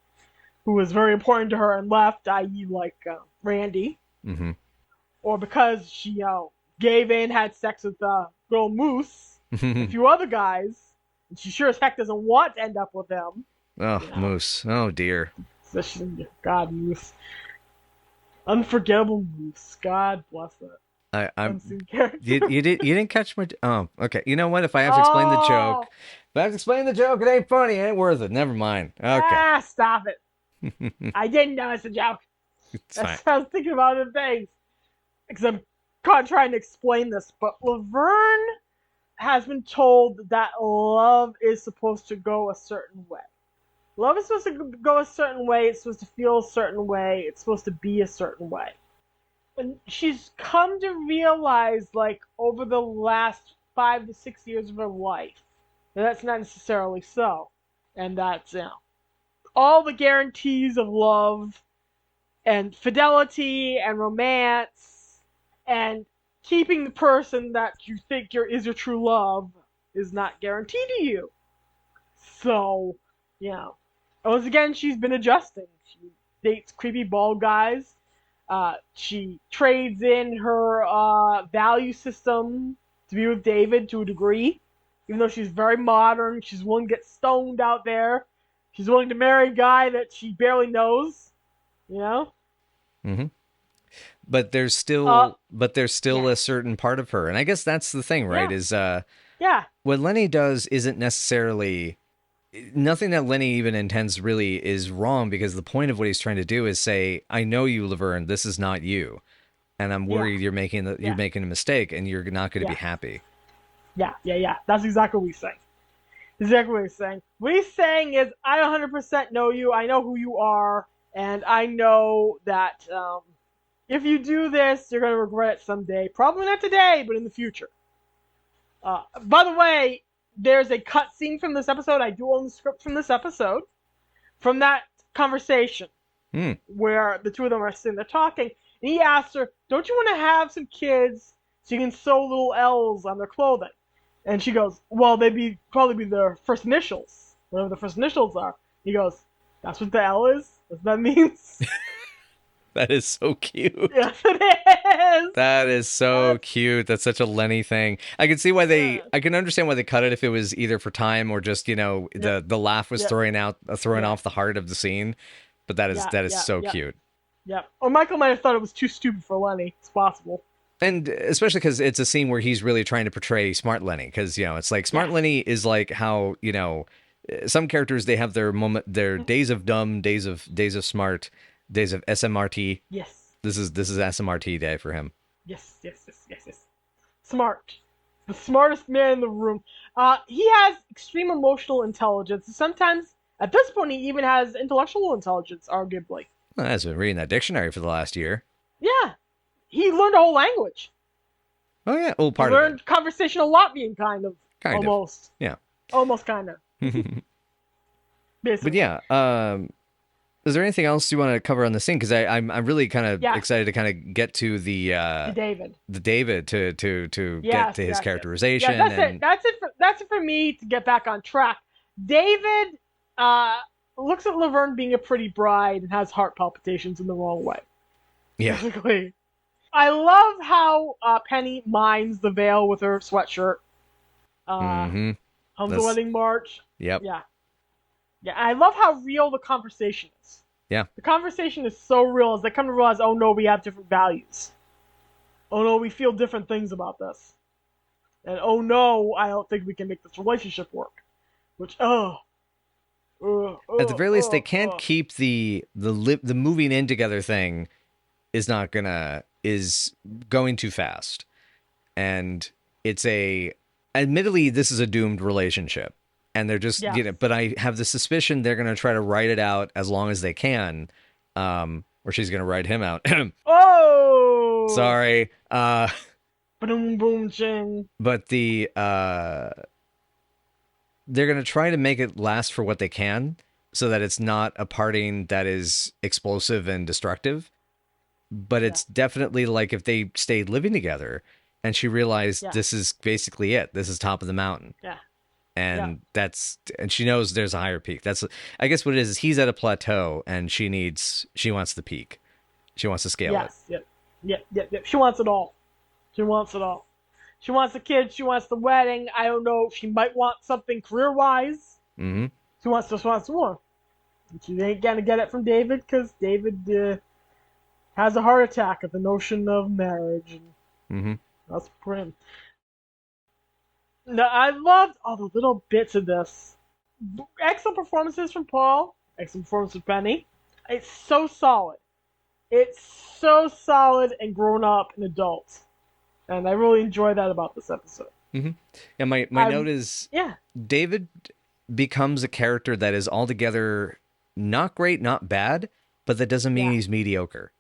[SPEAKER 2] who was very important to her and left, i.e. like Randy, or because she gave in, had sex with girl Moose, a few other guys, and she sure as heck doesn't want to end up with them.
[SPEAKER 3] Oh, Moose. Oh, dear.
[SPEAKER 2] So God, Moose. Unforgettable Moose. God bless it.
[SPEAKER 3] You didn't catch my. Oh, okay. You know what? If I have to explain the joke, it ain't funny. It ain't worth it. Never mind. Okay.
[SPEAKER 2] Stop it. I didn't know it's a joke.
[SPEAKER 3] It's fine.
[SPEAKER 2] I was thinking about other things because I'm trying to explain this. But Laverne has been told that love is supposed to go a certain way. Love is supposed to go a certain way. It's supposed to feel a certain way. It's supposed to be a certain way. And she's come to realize, like, over the last 5 to 6 years of her life, that's not necessarily so. And that's, all the guarantees of love and fidelity and romance and keeping the person that you think is your true love is not guaranteed to you. So, once again, she's been adjusting. She dates creepy bald guys. She trades in her value system to be with David to a degree. Even though she's very modern, she's willing to get stoned out there. She's willing to marry a guy that she barely knows. You know?
[SPEAKER 3] Mm-hmm. But there's still
[SPEAKER 2] yeah.
[SPEAKER 3] a certain part of her. And I guess that's the thing, right?
[SPEAKER 2] Yeah.
[SPEAKER 3] Is
[SPEAKER 2] Yeah.
[SPEAKER 3] what Lenny does isn't necessarily nothing that Lenny even intends really is wrong, because the point of what he's trying to do is say, I know you, Laverne, this is not you. And I'm worried you're making a mistake and you're not going to be happy.
[SPEAKER 2] Yeah. That's exactly what he's saying. Exactly what he's saying. What he's saying is, I 100% know you. I know who you are. And I know that if you do this, you're going to regret it someday. Probably not today, but in the future. By the way, there's a cut scene from this episode. I do own the script from this episode. From that conversation. Where the two of them are sitting there talking. And he asks her, don't you want to have some kids so you can sew little L's on their clothing? And she goes, well, they'd probably be their first initials. Whatever the first initials are. He goes, that's what the L is? That's what that means?
[SPEAKER 3] That is so cute.
[SPEAKER 2] Yes, it is.
[SPEAKER 3] That is so cute. That's such a Lenny thing. I can see why I can understand why they cut it, if it was either for time or just, the laugh was throwing off the heart of the scene. But that is so cute.
[SPEAKER 2] Yeah. Or Michael might have thought it was too stupid for Lenny. It's possible.
[SPEAKER 3] And especially because it's a scene where he's really trying to portray smart Lenny. Because, it's like smart Lenny is like how, some characters, they have their days of dumb, days of smart, days of SMRT.
[SPEAKER 2] Yes.
[SPEAKER 3] This is SMRT day for him.
[SPEAKER 2] Yes. Smart. The smartest man in the room. He has extreme emotional intelligence. Sometimes, at this point, he even has intellectual intelligence, arguably.
[SPEAKER 3] Well, I've been reading that dictionary for the last year.
[SPEAKER 2] Yeah. He learned a whole language.
[SPEAKER 3] Oh, yeah. Well,
[SPEAKER 2] he learned conversational Latvian, kind of. Almost.
[SPEAKER 3] Yeah.
[SPEAKER 2] Almost, kind of. Basically.
[SPEAKER 3] But yeah, is there anything else you want to cover on the scene? Because I'm really kind of excited to kind of get to the
[SPEAKER 2] David
[SPEAKER 3] to get to his characterization.
[SPEAKER 2] Yeah, that's it for me to get back on track. David looks at Laverne being a pretty bride and has heart palpitations in the wrong way.
[SPEAKER 3] Yeah.
[SPEAKER 2] Basically. I love how Penny minds the veil with her sweatshirt. Home the wedding march.
[SPEAKER 3] Yep.
[SPEAKER 2] Yeah. Yeah, I love how real the conversation is.
[SPEAKER 3] Yeah.
[SPEAKER 2] The conversation is so real as they come to realize, oh no, we have different values. Oh no, we feel different things about this. And oh no, I don't think we can make this relationship work. Which, at
[SPEAKER 3] the very least, they can't keep the moving in together thing is going too fast. And it's admittedly, this is a doomed relationship. And they're just, but I have the suspicion they're going to try to write it out as long as they can. Or she's going to write him out.
[SPEAKER 2] Oh!
[SPEAKER 3] Sorry.
[SPEAKER 2] Boom, boom, ching.
[SPEAKER 3] But they're going to try to make it last for what they can so that it's not a parting that is explosive and destructive. But it's definitely like if they stayed living together and she realized this is basically it. This is top of the mountain.
[SPEAKER 2] Yeah.
[SPEAKER 3] And and she knows there's a higher peak. That's, I guess what it is he's at a plateau and she wants the peak. She wants to scale it.
[SPEAKER 2] Yep. She wants it all. She wants it all. She wants the kids. She wants the wedding. I don't know. She might want something career-wise.
[SPEAKER 3] Mm-hmm.
[SPEAKER 2] She wants more. And she ain't going to get it from David because David has a heart attack at the notion of marriage. And that's for him. No, I loved all the little bits of this. Excellent performances from Paul. Excellent performance from Penny. It's so solid. It's so solid and grown up and adult. And I really enjoy that about this episode.
[SPEAKER 3] Mm-hmm. And my note is David becomes a character that is altogether not great, not bad, but that doesn't mean he's mediocre.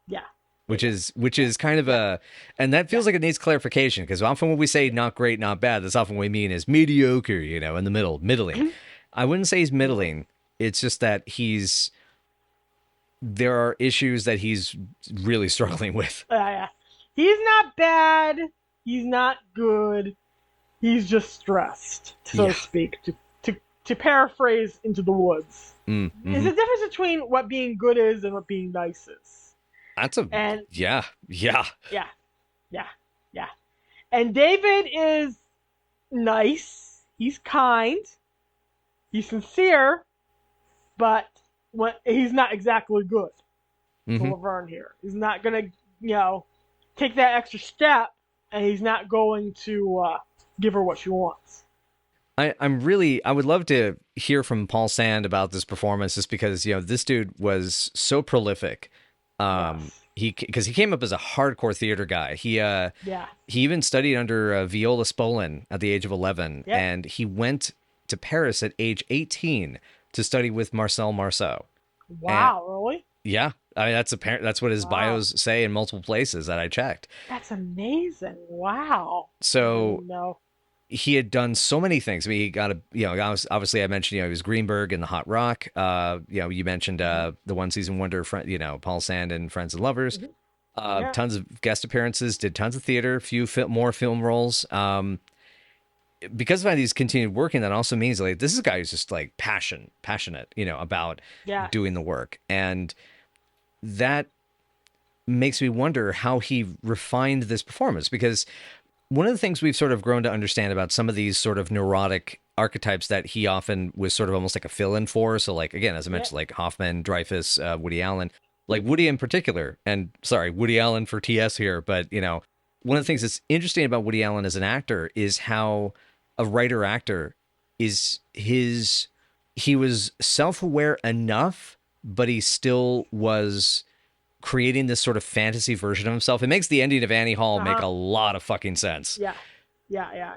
[SPEAKER 2] Yeah.
[SPEAKER 3] Which is kind of and that feels like it needs clarification, because often when we say not great, not bad, that's often what we mean is mediocre, in the middle, middling. Mm-hmm. I wouldn't say he's middling. It's just that there are issues that he's really struggling with.
[SPEAKER 2] He's not bad. He's not good. He's just stressed, so to speak, to paraphrase Into the Woods.
[SPEAKER 3] Mm-hmm.
[SPEAKER 2] There's a difference between what being good is and what being nice is.
[SPEAKER 3] That's a
[SPEAKER 2] And
[SPEAKER 3] yeah.
[SPEAKER 2] yeah, yeah, yeah. And David is nice. He's kind. He's sincere, but he's not exactly good to
[SPEAKER 3] Mhm.
[SPEAKER 2] Laverne here. He's not gonna, take that extra step, and he's not going to give her what she wants.
[SPEAKER 3] I would love to hear from Paul Sand about this performance, just because this dude was so prolific.
[SPEAKER 2] Yes.
[SPEAKER 3] Because he came up as a hardcore theater guy.
[SPEAKER 2] Yeah.
[SPEAKER 3] He even studied under Viola Spolin at the age of 11,
[SPEAKER 2] Yep.
[SPEAKER 3] and he went to Paris at age 18 to study with Marcel Marceau. And
[SPEAKER 2] Wow. Really?
[SPEAKER 3] yeah, I mean that's apparent. That's what his
[SPEAKER 2] Wow.
[SPEAKER 3] bios say in multiple places that I checked.
[SPEAKER 2] That's amazing. Wow. I
[SPEAKER 3] So
[SPEAKER 2] didn't know.
[SPEAKER 3] he had done so many things. I mean, he got obviously I mentioned, he was Greenberg in the Hot Rock. You mentioned the one season wonder, Paul Sand and Friends and Lovers.
[SPEAKER 2] Mhm. Yeah.
[SPEAKER 3] Tons of guest appearances, did tons of theater, more film roles. Because of he's continued working, that also means like this is a guy who's just like passionate, about
[SPEAKER 2] Yeah.
[SPEAKER 3] doing the work, and that makes me wonder how he refined this performance, because one of the things we've sort of grown to understand about some of these sort of neurotic archetypes that he often was sort of almost like a fill-in for. So like, again, as I mentioned, like Hoffman, Dreyfus, Woody Allen, like Woody in particular, and sorry, Woody Allen for TS here. But, one of the things that's interesting about Woody Allen as an actor is how a writer actor he was self-aware enough, but he still was creating this sort of fantasy version of himself. It makes the ending of Annie Hall make a lot of fucking sense.
[SPEAKER 2] Yeah. Yeah.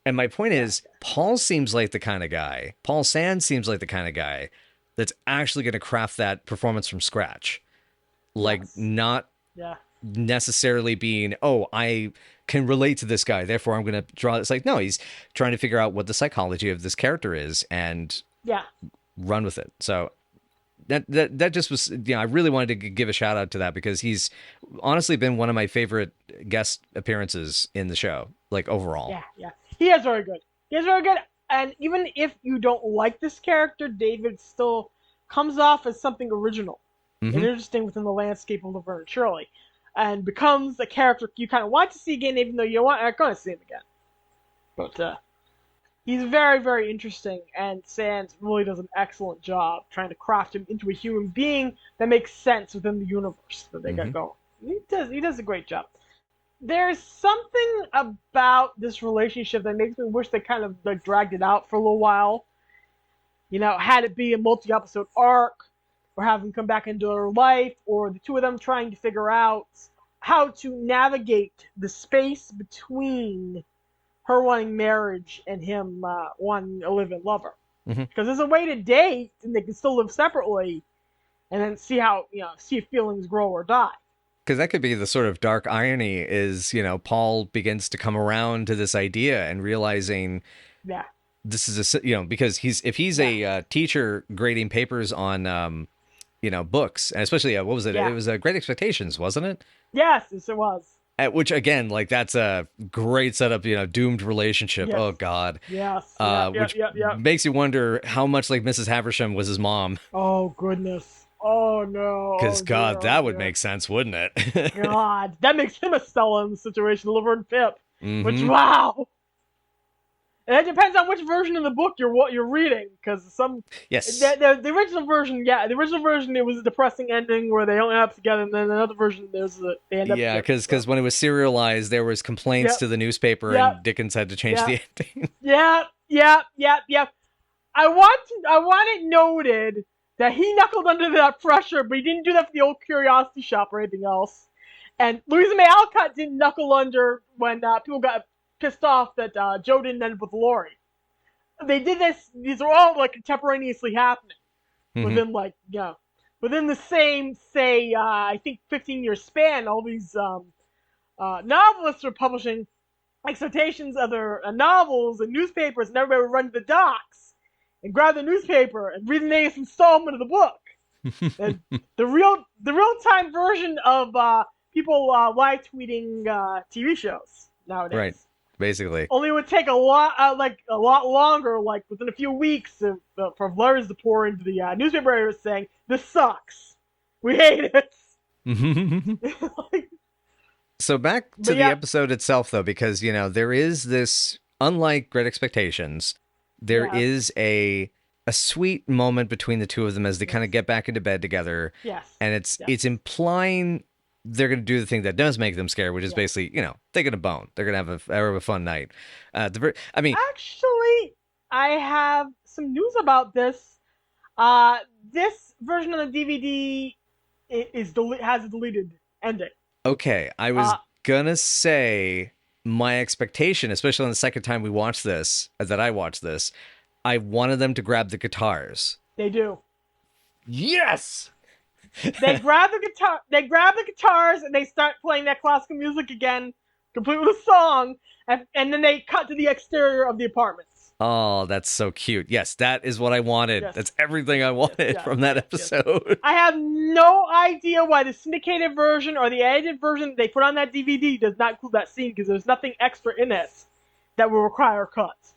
[SPEAKER 3] And my point is, Paul seems like the kind of guy, Paul Sand seems like the kind of guy that's actually going to craft that performance from scratch. Like,
[SPEAKER 2] Yes.
[SPEAKER 3] not
[SPEAKER 2] Yeah.
[SPEAKER 3] necessarily being, oh, I can relate to this guy, therefore I'm going to draw. It's like, no, he's trying to figure out what the psychology of this character is and
[SPEAKER 2] Yeah.
[SPEAKER 3] run with it. So that just was, I really wanted to give a shout out to that, because he's honestly been one of my favorite guest appearances in the show, like overall.
[SPEAKER 2] Yeah. He is very good. And even if you don't like this character, David still comes off as something original and interesting within the landscape of Laverne and Shirley, and becomes a character you kind of want to see again, even though you aren't going to see him again. But he's very, very interesting, and Sands really does an excellent job trying to craft him into a human being that makes sense within the universe that they got going. He does a great job. There's something about this relationship that makes me wish they kind of like dragged it out for a little while. Had it be a multi-episode arc, or have them come back into her life, or the two of them trying to figure out how to navigate the space between her wanting marriage and him wanting a live-in lover. Because there's a way to date, and they can still live separately, and then see if feelings grow or die.
[SPEAKER 3] Because that could be the sort of dark irony is, Paul begins to come around to this idea and realizing this is because if he's a teacher grading papers on, books, and especially, what was it?
[SPEAKER 2] Yeah.
[SPEAKER 3] It was Great Expectations, wasn't it?
[SPEAKER 2] Yes, it was.
[SPEAKER 3] Which, again, like, that's a great setup, doomed relationship.
[SPEAKER 2] Yes.
[SPEAKER 3] Oh, God.
[SPEAKER 2] Yes.
[SPEAKER 3] Which makes you wonder how much like Mrs. Havisham was his mom.
[SPEAKER 2] Oh, goodness. Oh, no.
[SPEAKER 3] Because, God,
[SPEAKER 2] dear,
[SPEAKER 3] that would make sense, wouldn't it?
[SPEAKER 2] God, that makes him a Stella in the situation, Laverne Pip. Which,
[SPEAKER 3] Mhm.
[SPEAKER 2] wow. And it depends on which version of the book you're reading, because
[SPEAKER 3] Yes.
[SPEAKER 2] the original version, it was a depressing ending where they don't end up together, and then another version they end up
[SPEAKER 3] Yeah,
[SPEAKER 2] together.
[SPEAKER 3] because when it was serialized, there was complaints to the newspaper, and Dickens had to change the ending.
[SPEAKER 2] Yeah. I want it noted that he knuckled under that pressure, but he didn't do that for the old Curiosity Shop or anything else. And Louisa May Alcott didn't knuckle under when people got pissed off that Joe didn't end up with Laurie. They did this. These are all like contemporaneously happening within within the same, say, I think 15-year span. All these novelists are publishing citations of their novels and newspapers, and everybody would run to the docks and grab the newspaper and read the latest installment of the book. And the real time version of people live tweeting TV shows nowadays.
[SPEAKER 3] Right, basically.
[SPEAKER 2] Only it would take a lot longer, like within a few weeks, for letters to pour into the newspaper saying, "This sucks. We hate it." Like,
[SPEAKER 3] So back to
[SPEAKER 2] but
[SPEAKER 3] the
[SPEAKER 2] yeah,
[SPEAKER 3] episode itself, though, because there is this, unlike Great Expectations, there
[SPEAKER 2] yes,
[SPEAKER 3] is a sweet moment between the two of them as they kind
[SPEAKER 2] yes,
[SPEAKER 3] of get back into bed together,
[SPEAKER 2] yes,
[SPEAKER 3] and it's
[SPEAKER 2] yes,
[SPEAKER 3] it's implying they're going to do the thing that does make them scared, which is
[SPEAKER 2] yes.
[SPEAKER 3] basically they're going to bone, they're going to have a fun night. I mean,
[SPEAKER 2] Actually, I have some news about this. Uh, this version of the DVD has a deleted ending.
[SPEAKER 3] okay, I was
[SPEAKER 2] Uh,
[SPEAKER 3] gonna say my expectation, especially on the second time we watched this, that I watched this, I wanted them to grab the guitars.
[SPEAKER 2] they do.
[SPEAKER 3] Yes.
[SPEAKER 2] They grab the guitar. They grab the guitars and they start playing that classical music again, complete with a song, and then they cut to the exterior of the apartments.
[SPEAKER 3] Oh, that's so cute. Yes, that is what I wanted.
[SPEAKER 2] Yes.
[SPEAKER 3] That's everything I wanted
[SPEAKER 2] Yes,
[SPEAKER 3] from that
[SPEAKER 2] yes, yes.
[SPEAKER 3] episode.
[SPEAKER 2] I have no idea why the syndicated version or the edited version they put on that DVD does not include that scene because there's nothing extra in it that will require cuts.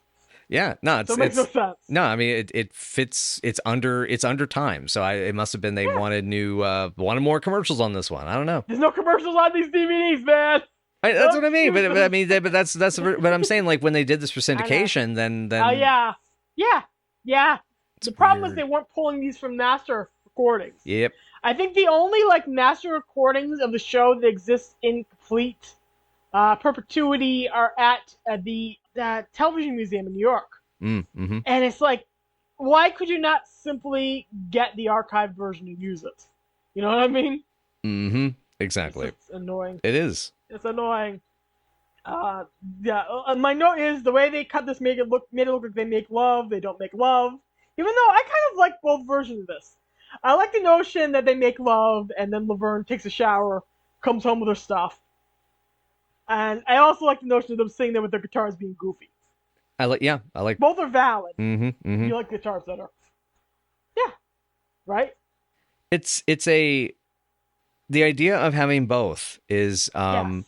[SPEAKER 3] Yeah, no,
[SPEAKER 2] So it makes no sense.
[SPEAKER 3] no. I mean, it fits. It's under time. So it must have been they
[SPEAKER 2] Yeah.
[SPEAKER 3] wanted more commercials on this one. I don't know.
[SPEAKER 2] There's no commercials on these DVDs, man.
[SPEAKER 3] That's what I mean.
[SPEAKER 2] Nope.
[SPEAKER 3] But I mean, but but I'm saying like when they did this for
[SPEAKER 2] know.
[SPEAKER 3] syndication, then
[SPEAKER 2] Oh yeah, yeah.
[SPEAKER 3] it's
[SPEAKER 2] The problem was
[SPEAKER 3] weird.
[SPEAKER 2] they weren't pulling these from master recordings.
[SPEAKER 3] Yep.
[SPEAKER 2] I think the only like master recordings of the show that exist in complete perpetuity are at the Television Museum in New York.
[SPEAKER 3] Mm-hmm.
[SPEAKER 2] And it's like, why could you not simply get the archived version and use it? You know what I mean?
[SPEAKER 3] Mm-hmm. Exactly.
[SPEAKER 2] It's annoying.
[SPEAKER 3] It is.
[SPEAKER 2] It's annoying. Yeah. My note is the way they cut this made it look like they make love. They don't make love. Even though I kind of like both versions of this. I like the notion that they make love and then Laverne takes a shower, comes home with her stuff. And I also like the notion of them sitting there with their guitars being goofy.
[SPEAKER 3] I like.
[SPEAKER 2] Both are valid.
[SPEAKER 3] Mm-hmm. Mm-hmm.
[SPEAKER 2] You like guitars better. Yeah. Right?
[SPEAKER 3] It's the idea of having both is
[SPEAKER 2] Yes.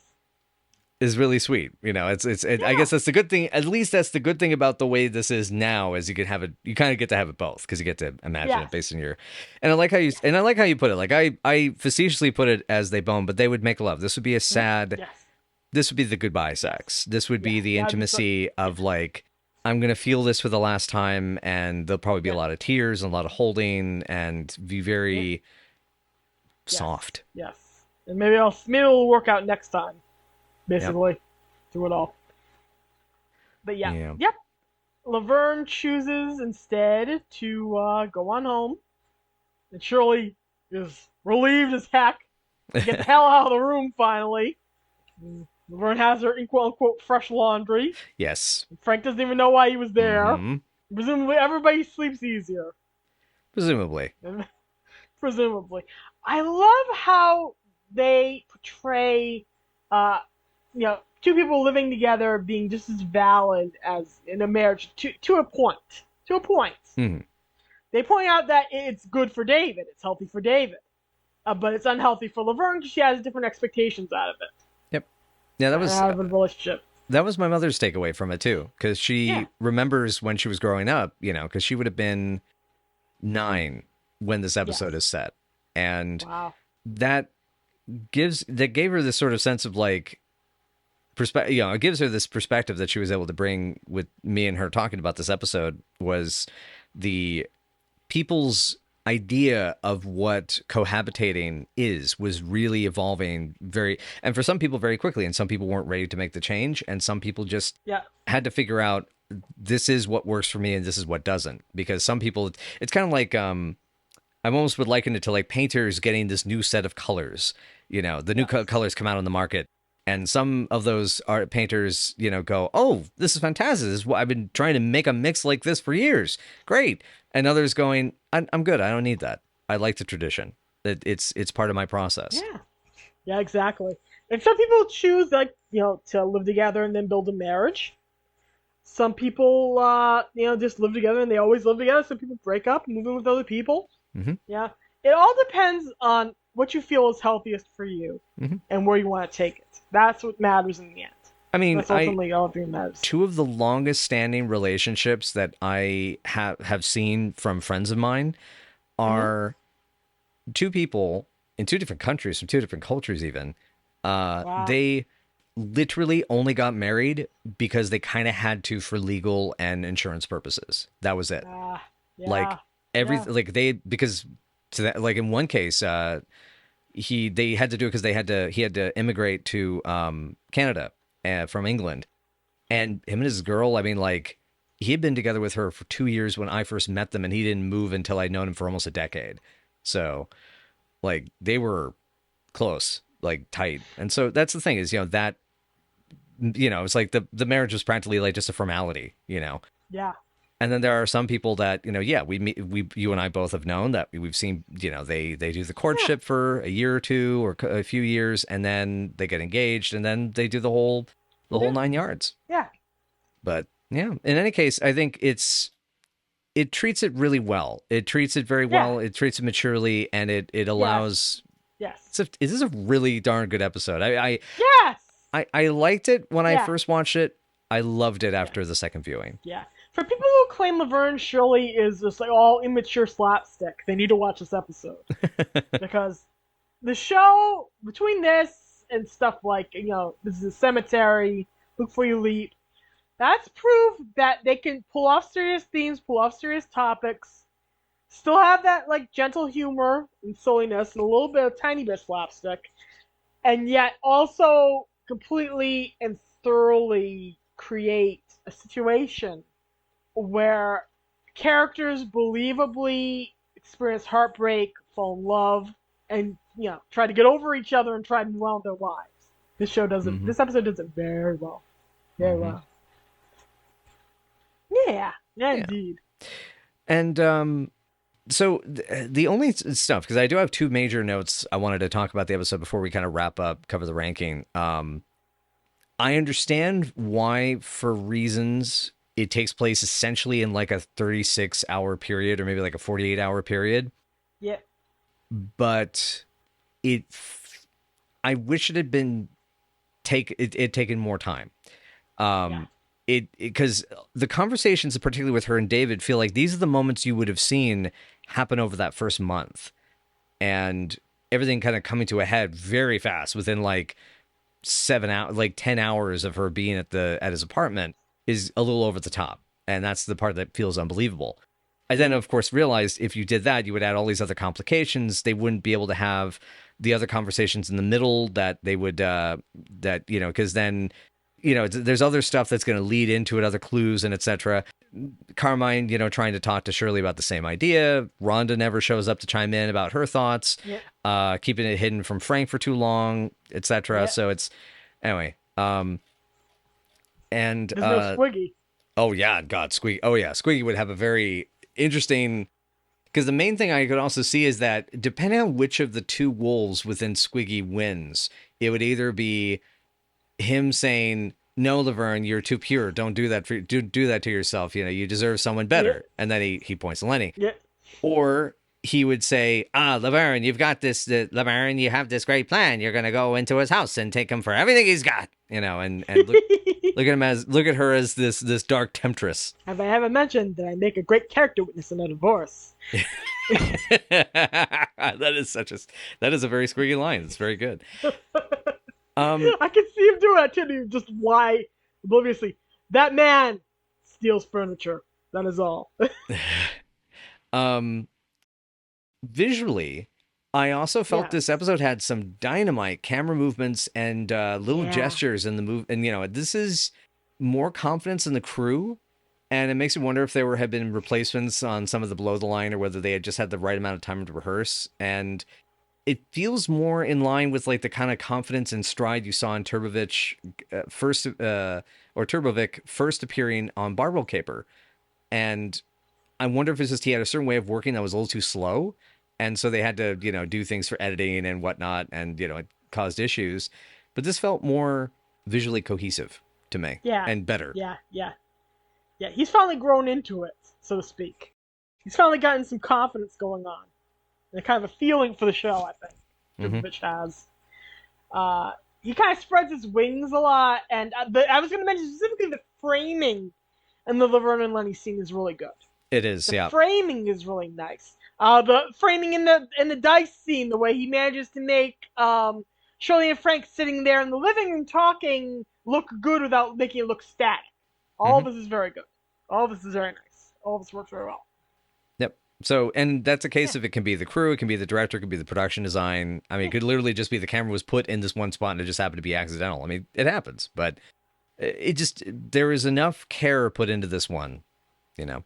[SPEAKER 3] is really sweet. I guess that's the good thing. At least that's the good thing about the way this is now, is you can have it. You kind of get to have it both because you get to imagine it based on your. And I like how you put it. Like I facetiously put it as they bone, but they would make love. This would be a sad.
[SPEAKER 2] Yes.
[SPEAKER 3] This would be the goodbye sex. This would be the
[SPEAKER 2] that'd be
[SPEAKER 3] intimacy of like, I'm gonna feel this for the last time, and there'll probably be a lot of tears and a lot of holding, and be very soft.
[SPEAKER 2] Yes. And maybe it'll work out next time. Basically, through it all. But yeah. Yep. Laverne chooses instead to go on home, and Shirley is relieved as heck to get the hell out of the room finally. And Laverne has her quote unquote fresh laundry.
[SPEAKER 3] Yes.
[SPEAKER 2] Frank doesn't even know why he was there.
[SPEAKER 3] Mm-hmm.
[SPEAKER 2] Presumably, everybody sleeps easier.
[SPEAKER 3] Presumably.
[SPEAKER 2] Presumably. I love how they portray, two people living together being just as valid as in a marriage to a point. To a point.
[SPEAKER 3] Mm-hmm.
[SPEAKER 2] They point out that it's good for David. It's healthy for David. But it's unhealthy for Laverne because she has different expectations out of it.
[SPEAKER 3] Yep. Yeah, that was
[SPEAKER 2] out of a relationship.
[SPEAKER 3] That was my mother's takeaway from it too, because she remembers when she was growing up, because she would have been 9 when this episode is set, and that gave her this sort of sense of like perspective. It gives her this perspective that she was able to bring with me and her talking about this episode, was the people's idea of what cohabitating was really evolving and for some people very quickly, and some people weren't ready to make the change, and some people just had to figure out, this is what works for me and this is what doesn't. Because some people, it's kind of like I almost would liken it to like painters getting this new set of colors. The new colors come out on the market, and some of those art painters go, oh, this is fantastic, this is what I've been trying to make a mix like this for years, great. And others going, I'm good, I don't need that, I like the tradition, it's part of my process.
[SPEAKER 2] Yeah, exactly. And some people choose to live together and then build a marriage. Some people just live together and they always live together. Some people break up and move in with other people.
[SPEAKER 3] Mm-hmm.
[SPEAKER 2] Yeah, it all depends on what you feel is healthiest for you and where you want to take it. That's what matters in the end.
[SPEAKER 3] I mean,
[SPEAKER 2] that's ultimately all that matters.
[SPEAKER 3] 2 of the longest standing relationships that I have seen from friends of mine are 2 people in 2 different countries, from 2 different cultures even.
[SPEAKER 2] Wow.
[SPEAKER 3] They literally only got married because they kind of had to for legal and insurance purposes. That was it.
[SPEAKER 2] Yeah.
[SPEAKER 3] Like like because to that, like in one case, they had to do it because he had to immigrate to Canada from England, and him and his girl, I mean, like he had been together with her for 2 years when I first met them, and he didn't move until I'd known him for almost a decade. So like they were close, like tight. And so that's the thing is, that, it's like the marriage was practically like just a formality,
[SPEAKER 2] Yeah.
[SPEAKER 3] And then there are some people that, you and I both have known that we've seen, they do the courtship for a year or two or a few years, and then they get engaged, and then they do the whole 9 yards.
[SPEAKER 2] Yeah.
[SPEAKER 3] But yeah, in any case, I think it treats it really well. It treats it very well. It treats it maturely, and it allows.
[SPEAKER 2] Yes.
[SPEAKER 3] It is a really darn good episode.
[SPEAKER 2] Yes.
[SPEAKER 3] I liked it when I first watched it. I loved it after the second viewing.
[SPEAKER 2] Yeah. For people who claim Laverne and Shirley is just like all immature slapstick, they need to watch this episode. Because the show, between this and stuff like, this is a cemetery, look for you leap, that's proof that they can pull off serious themes, pull off serious topics, still have that like gentle humor and silliness and a little bit of tiny bit of slapstick, and yet also completely and thoroughly create a situation where characters believably experience heartbreak, fall in love, and try to get over each other and try to move on with their lives. This show does it. This episode does it very well, very well. Yeah, indeed.
[SPEAKER 3] And so the only stuff, because I do have 2 major notes I wanted to talk about the episode before we kind of wrap up, cover the ranking. I understand why, for reasons, it takes place essentially in like a 36-hour period or maybe like a 48-hour period.
[SPEAKER 2] Yeah.
[SPEAKER 3] But I wish it had been taken more time. Because the conversations, particularly with her and David, feel like these are the moments you would have seen happen over that first month, and everything kind of coming to a head very fast within like 7 hours, like 10 hours of her being at his apartment is a little over the top, and that's the part that feels unbelievable. I then, of course, realized if you did that, you would add all these other complications. They wouldn't be able to have the other conversations in the middle that they would, because then, there's other stuff that's going to lead into it, other clues and etc. Carmine, trying to talk to Shirley about the same idea. Rhonda never shows up to chime in about her thoughts. Yep. Keeping it hidden from Frank for too long, etc. Yep. So it's anyway. And
[SPEAKER 2] there's no Squiggy.
[SPEAKER 3] Oh yeah, God, Squiggy. Oh yeah, Squiggy would have a very interesting. Because the main thing I could also see is that depending on which of the 2 wolves within Squiggy wins, it would either be him saying, "No, Laverne, you're too pure. Don't do that. Do that to yourself. You deserve someone better." Yeah. And then he points to Lenny.
[SPEAKER 2] Yeah.
[SPEAKER 3] Or he would say, Laverne, you've got this. Laverne, you have this great plan. You're gonna go into his house and take him for everything he's got. And look at her as this dark temptress.
[SPEAKER 2] Have I ever mentioned that I make a great character witness in a divorce?
[SPEAKER 3] That is a very Squiggy line. It's very good.
[SPEAKER 2] I can see him do that too. Just why, obliviously, that man steals furniture. That is all.
[SPEAKER 3] Visually, I also felt this episode had some dynamite camera movements and little gestures in the move. And this is more confidence in the crew, and it makes me wonder if there had been replacements on some of the below the line, or whether they had just had the right amount of time to rehearse. And it feels more in line with like the kind of confidence and stride you saw in Turbovich Turbovic first appearing on Barbell Caper. And I wonder if it's just he had a certain way of working that was a little too slow, and so they had to do things for editing and whatnot, and it caused issues. But this felt more visually cohesive to me, and better.
[SPEAKER 2] Yeah. He's finally grown into it, so to speak. He's finally gotten some confidence going on. And kind of a feeling for the show, I think, Turbovich has. He kind of spreads his wings a lot, and I was going to mention specifically the framing in the Laverne and Lenny scene is really good.
[SPEAKER 3] It is,
[SPEAKER 2] the framing is really nice. The framing in the dice scene, the way he manages to make Shirley and Frank sitting there in the living room talking look good without making it look static. All of this is very good. All of this is very nice. All of this works very well.
[SPEAKER 3] Yep. So, and that's a case of it can be the crew, it can be the director, it can be the production design. I mean, it could literally just be the camera was put in this one spot and it just happened to be accidental. I mean, it happens, but it just, there is enough care put into this one, you know.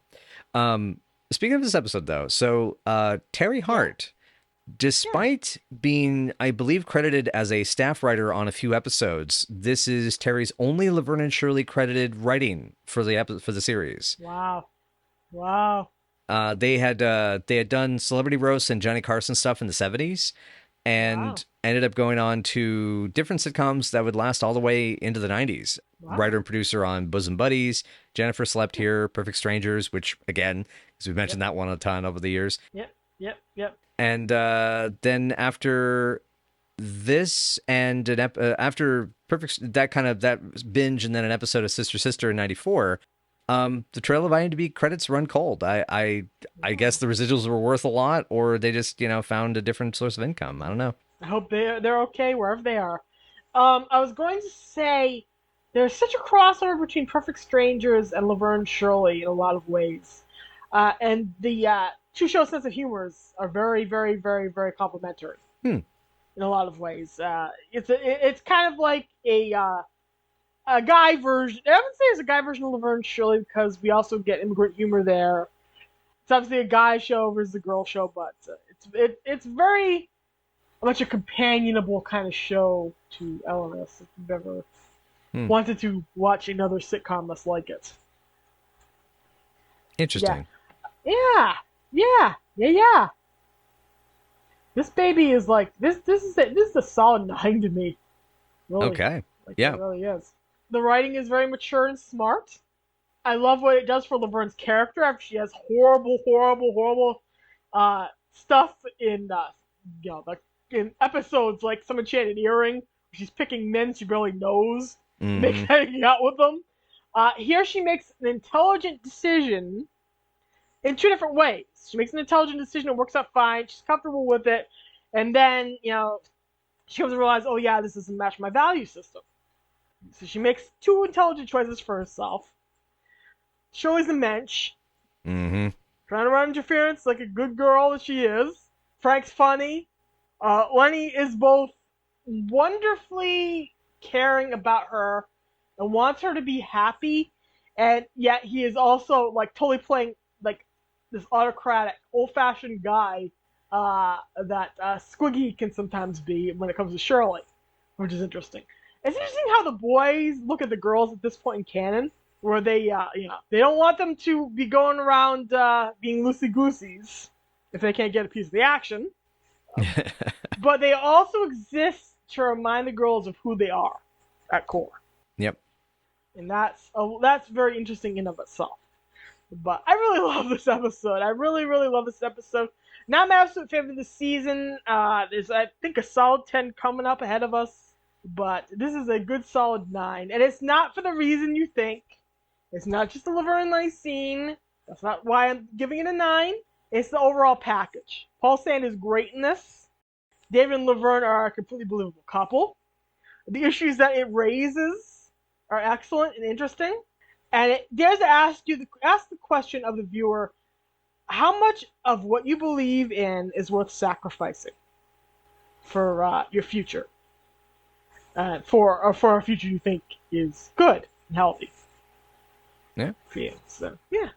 [SPEAKER 3] Speaking of this episode, though, so Terry Hart, despite being, I believe, credited as a staff writer on a few episodes, this is Terry's only Laverne and Shirley credited writing for the series.
[SPEAKER 2] Wow.
[SPEAKER 3] They had done Celebrity Roast and Johnny Carson stuff in the 70s, and ended up going on to different sitcoms that would last all the way into the 90s. Writer and producer on Bosom Buddies, Jennifer Slept Here, Perfect Strangers, which again, because we've mentioned that one a ton over the years.
[SPEAKER 2] Yep.
[SPEAKER 3] And then after this and after that binge and then an episode of Sister Sister in '94, the Trail of IMDb credits run cold. I guess the residuals were worth a lot, or they just found a different source of income. I don't know.
[SPEAKER 2] I hope they're okay wherever they are. I was going to say there's such a crossover between Perfect Strangers and Laverne and Shirley in a lot of ways, and the two shows' sense of humors are very, very, very, very complementary in a lot of ways. It's kind of like a guy version. I would say it's a guy version of Laverne and Shirley because we also get immigrant humor there. It's obviously a guy show versus a girl show, but it's very much a companionable kind of show to LNS if you've ever wanted to watch another sitcom that's like it.
[SPEAKER 3] Interesting.
[SPEAKER 2] Yeah. This baby is like this is a solid 9 to me. Really.
[SPEAKER 3] Okay.
[SPEAKER 2] Like,
[SPEAKER 3] yeah.
[SPEAKER 2] It really is. The writing is very mature and smart. I love what it does for Laverne's character after she has horrible stuff in in episodes like Some Enchanted Earring, where she's picking men she barely knows, hanging out with them. Here she makes an intelligent decision in two different ways. She makes an intelligent decision, it works out fine, she's comfortable with it, and then, she comes to realize, oh yeah, this doesn't match my value system. So she makes two intelligent choices for herself. Shirley's a mensch. Trying to run interference like a good girl that she is. Frank's funny. Lenny is both wonderfully caring about her and wants her to be happy, and yet he is also like totally playing like this autocratic, old-fashioned guy that Squiggy can sometimes be when it comes to Shirley, which is interesting. It's interesting how the boys look at the girls at this point in canon, where they, they don't want them to be going around being loosey-gooseys if they can't get a piece of the action. But they also exist to remind the girls of who they are at core.
[SPEAKER 3] Yep.
[SPEAKER 2] And that's very interesting in of itself. But I really love this episode. I really, really love this episode. Not my absolute favorite of the season. There's, I think, a solid 10 coming up ahead of us. But this is a good solid 9. And it's not for the reason you think. It's not just the Laverne and Nice scene. That's not why I'm giving it a 9. It's the overall package. Paul Sand is great in this. David and Laverne are a completely believable couple. The issues that it raises are excellent and interesting. And it dares to ask the question of the viewer, how much of what you believe in is worth sacrificing for your future? For a future you think is good and healthy.
[SPEAKER 3] Yeah.
[SPEAKER 2] For you. So, yeah.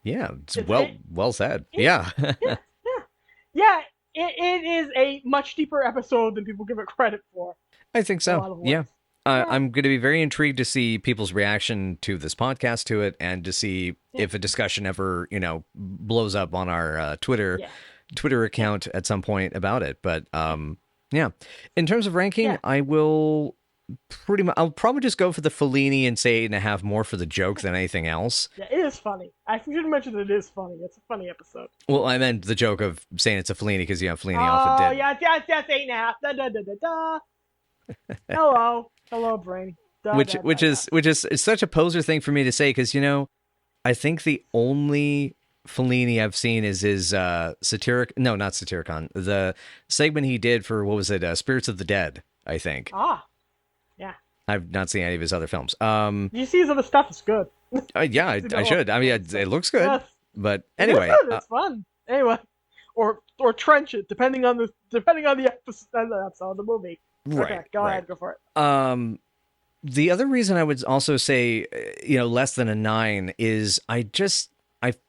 [SPEAKER 3] Yeah, it's well said. Yeah.
[SPEAKER 2] Yeah, it is a much deeper episode than people give it credit for.
[SPEAKER 3] I think so. Yeah. I'm going to be very intrigued to see people's reaction to this podcast to it, and to see if a discussion ever, blows up on our Twitter account at some point about it. But yeah, in terms of ranking, I'll probably just go for the Fellini and say 8.5 more for the joke than anything else.
[SPEAKER 2] Yeah, it is funny. I should mention that it is funny. It's a funny episode.
[SPEAKER 3] Well, I meant the joke of saying it's a Fellini because Fellini often did.
[SPEAKER 2] Oh yeah, that's 8.5. Da da da da da. Hello, brain.
[SPEAKER 3] Which is such a poser thing for me to say, because I think the only Fellini I've seen is his not Satyricon, the segment he did for, what was it, Spirits of the Dead, I think.
[SPEAKER 2] Ah, yeah.
[SPEAKER 3] I've not seen any of his other films.
[SPEAKER 2] You see his other stuff is good.
[SPEAKER 3] Yeah, I should. I mean, it looks good,
[SPEAKER 2] Yes.
[SPEAKER 3] but anyway,
[SPEAKER 2] It's fun. Anyway, or trench it, depending on the episode of the movie.
[SPEAKER 3] right.
[SPEAKER 2] Okay, go ahead, go for it.
[SPEAKER 3] The other reason I would also say, less than a 9 is I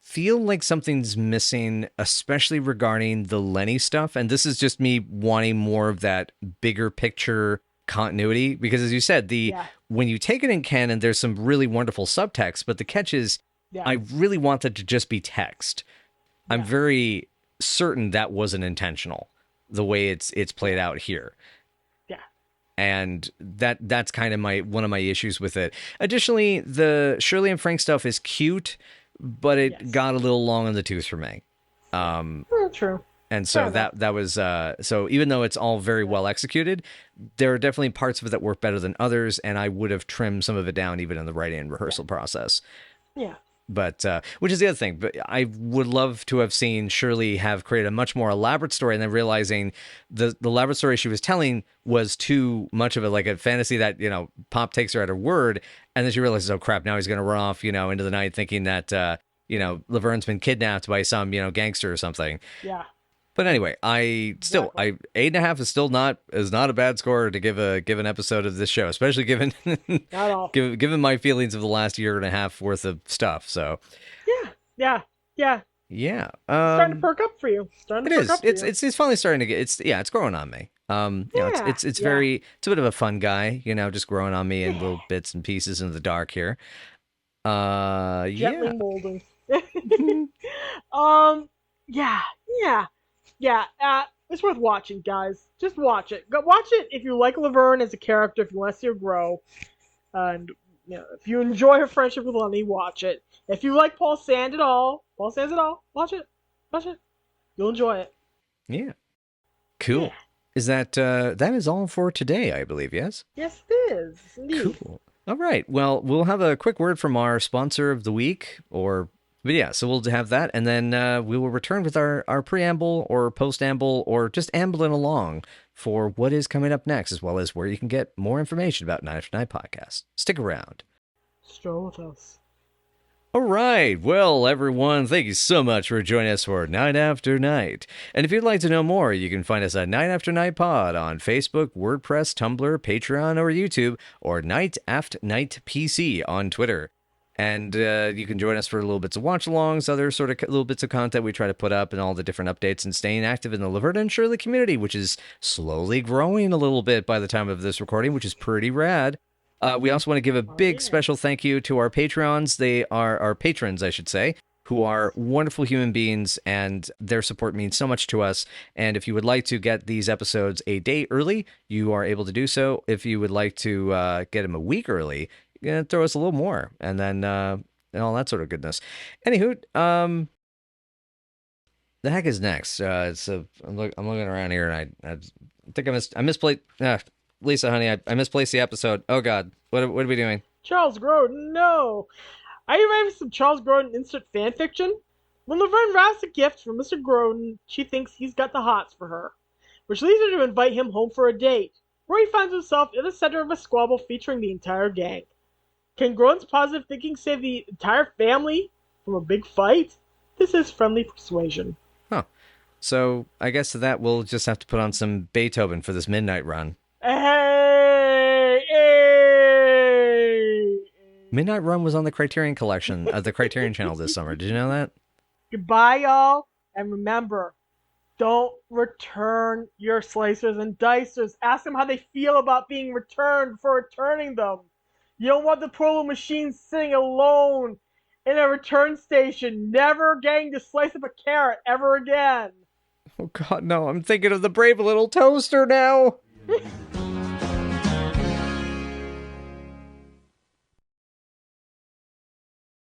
[SPEAKER 3] feel like something's missing, especially regarding the Lenny stuff. And this is just me wanting more of that bigger picture continuity, because as you said, when you take it in canon, there's some really wonderful subtext, but the catch is I really want that to just be text. I'm very certain that wasn't intentional, the way it's played out here. And that's kind of one of my issues with it. Additionally, the Shirley and Frank stuff is cute, but it got a little long in the tooth for me.
[SPEAKER 2] True.
[SPEAKER 3] And so that was so even though it's all very well executed, there are definitely parts of it that work better than others, and I would have trimmed some of it down even in the writing and rehearsal process.
[SPEAKER 2] Yeah.
[SPEAKER 3] But which is the other thing. But I would love to have seen Shirley have created a much more elaborate story, and then realizing the elaborate story she was telling was too much of like a fantasy that, Pop takes her at her word, and then she realizes, oh crap, now he's going to run off, into the night thinking that, Laverne's been kidnapped by some, gangster or something.
[SPEAKER 2] Yeah.
[SPEAKER 3] But anyway, 8.5 is still not a bad score to give an episode of this show, especially given given my feelings of the last year and a half worth of stuff. So
[SPEAKER 2] yeah. Starting to perk up for you.
[SPEAKER 3] It's finally starting to get it's growing on me. It's very it's a bit of a fun guy, just growing on me in little bits and pieces in the dark here.
[SPEAKER 2] Gently molding. It's worth watching, guys. Just watch it. Go watch it if you like Laverne as a character, if you want to see her grow. And if you enjoy her friendship with Lenny, watch it. If you like Paul Sand at all, watch it. You'll enjoy it.
[SPEAKER 3] Yeah. Cool. Yeah. Is that is all for today, I believe, yes?
[SPEAKER 2] Yes, it is. Indeed.
[SPEAKER 3] Cool. All right. Well, we'll have a quick word from our sponsor of the week, but yeah, so we'll have that, and then we will return with our preamble or post-amble or just ambling along for what is coming up next, as well as where you can get more information about Night After Night podcast. Stick around.
[SPEAKER 2] Stroll with us.
[SPEAKER 3] All right. Well, everyone, thank you so much for joining us for Night After Night. And if you'd like to know more, you can find us at Night After Night Pod on Facebook, WordPress, Tumblr, Patreon, or YouTube, or Night After Night PC on Twitter. And you can join us for little bits of watch-alongs, other sort of little bits of content we try to put up, and all the different updates, and staying active in the Laverne and Shirley community, which is slowly growing a little bit by the time of this recording, which is pretty rad. We also want to give a big special thank you to our Patrons. They are our patrons, I should say, who are wonderful human beings, and their support means so much to us. And if you would like to get these episodes a day early, you are able to do so. If you would like to get them a week early, throw us a little more, and then and all that sort of goodness. Anywho, the heck is next? I'm looking around here, and I think I misplaced. Lisa, honey, I misplaced the episode. Oh God, what are we doing?
[SPEAKER 2] Charles Grodin, no. Are you ready for some Charles Grodin insert fan fiction? When Laverne wraps a gift from Mr. Grodin, she thinks he's got the hots for her, which leads her to invite him home for a date, where he finds himself in the center of a squabble featuring the entire gang. Can Grodin's positive thinking save the entire family from a big fight? This is friendly persuasion.
[SPEAKER 3] Huh. So I guess to that we'll just have to put on some Beethoven for this midnight run.
[SPEAKER 2] Hey!
[SPEAKER 3] Midnight Run was on the Criterion Collection, the Criterion Channel this summer. Did you know that?
[SPEAKER 2] Goodbye, y'all. And remember, don't return your slicers and dicers. Ask them how they feel about being returned before returning them. You don't want the poor little machine sitting alone in a return station, never getting to slice up a carrot ever again.
[SPEAKER 3] Oh God, no. I'm thinking of the brave little toaster now.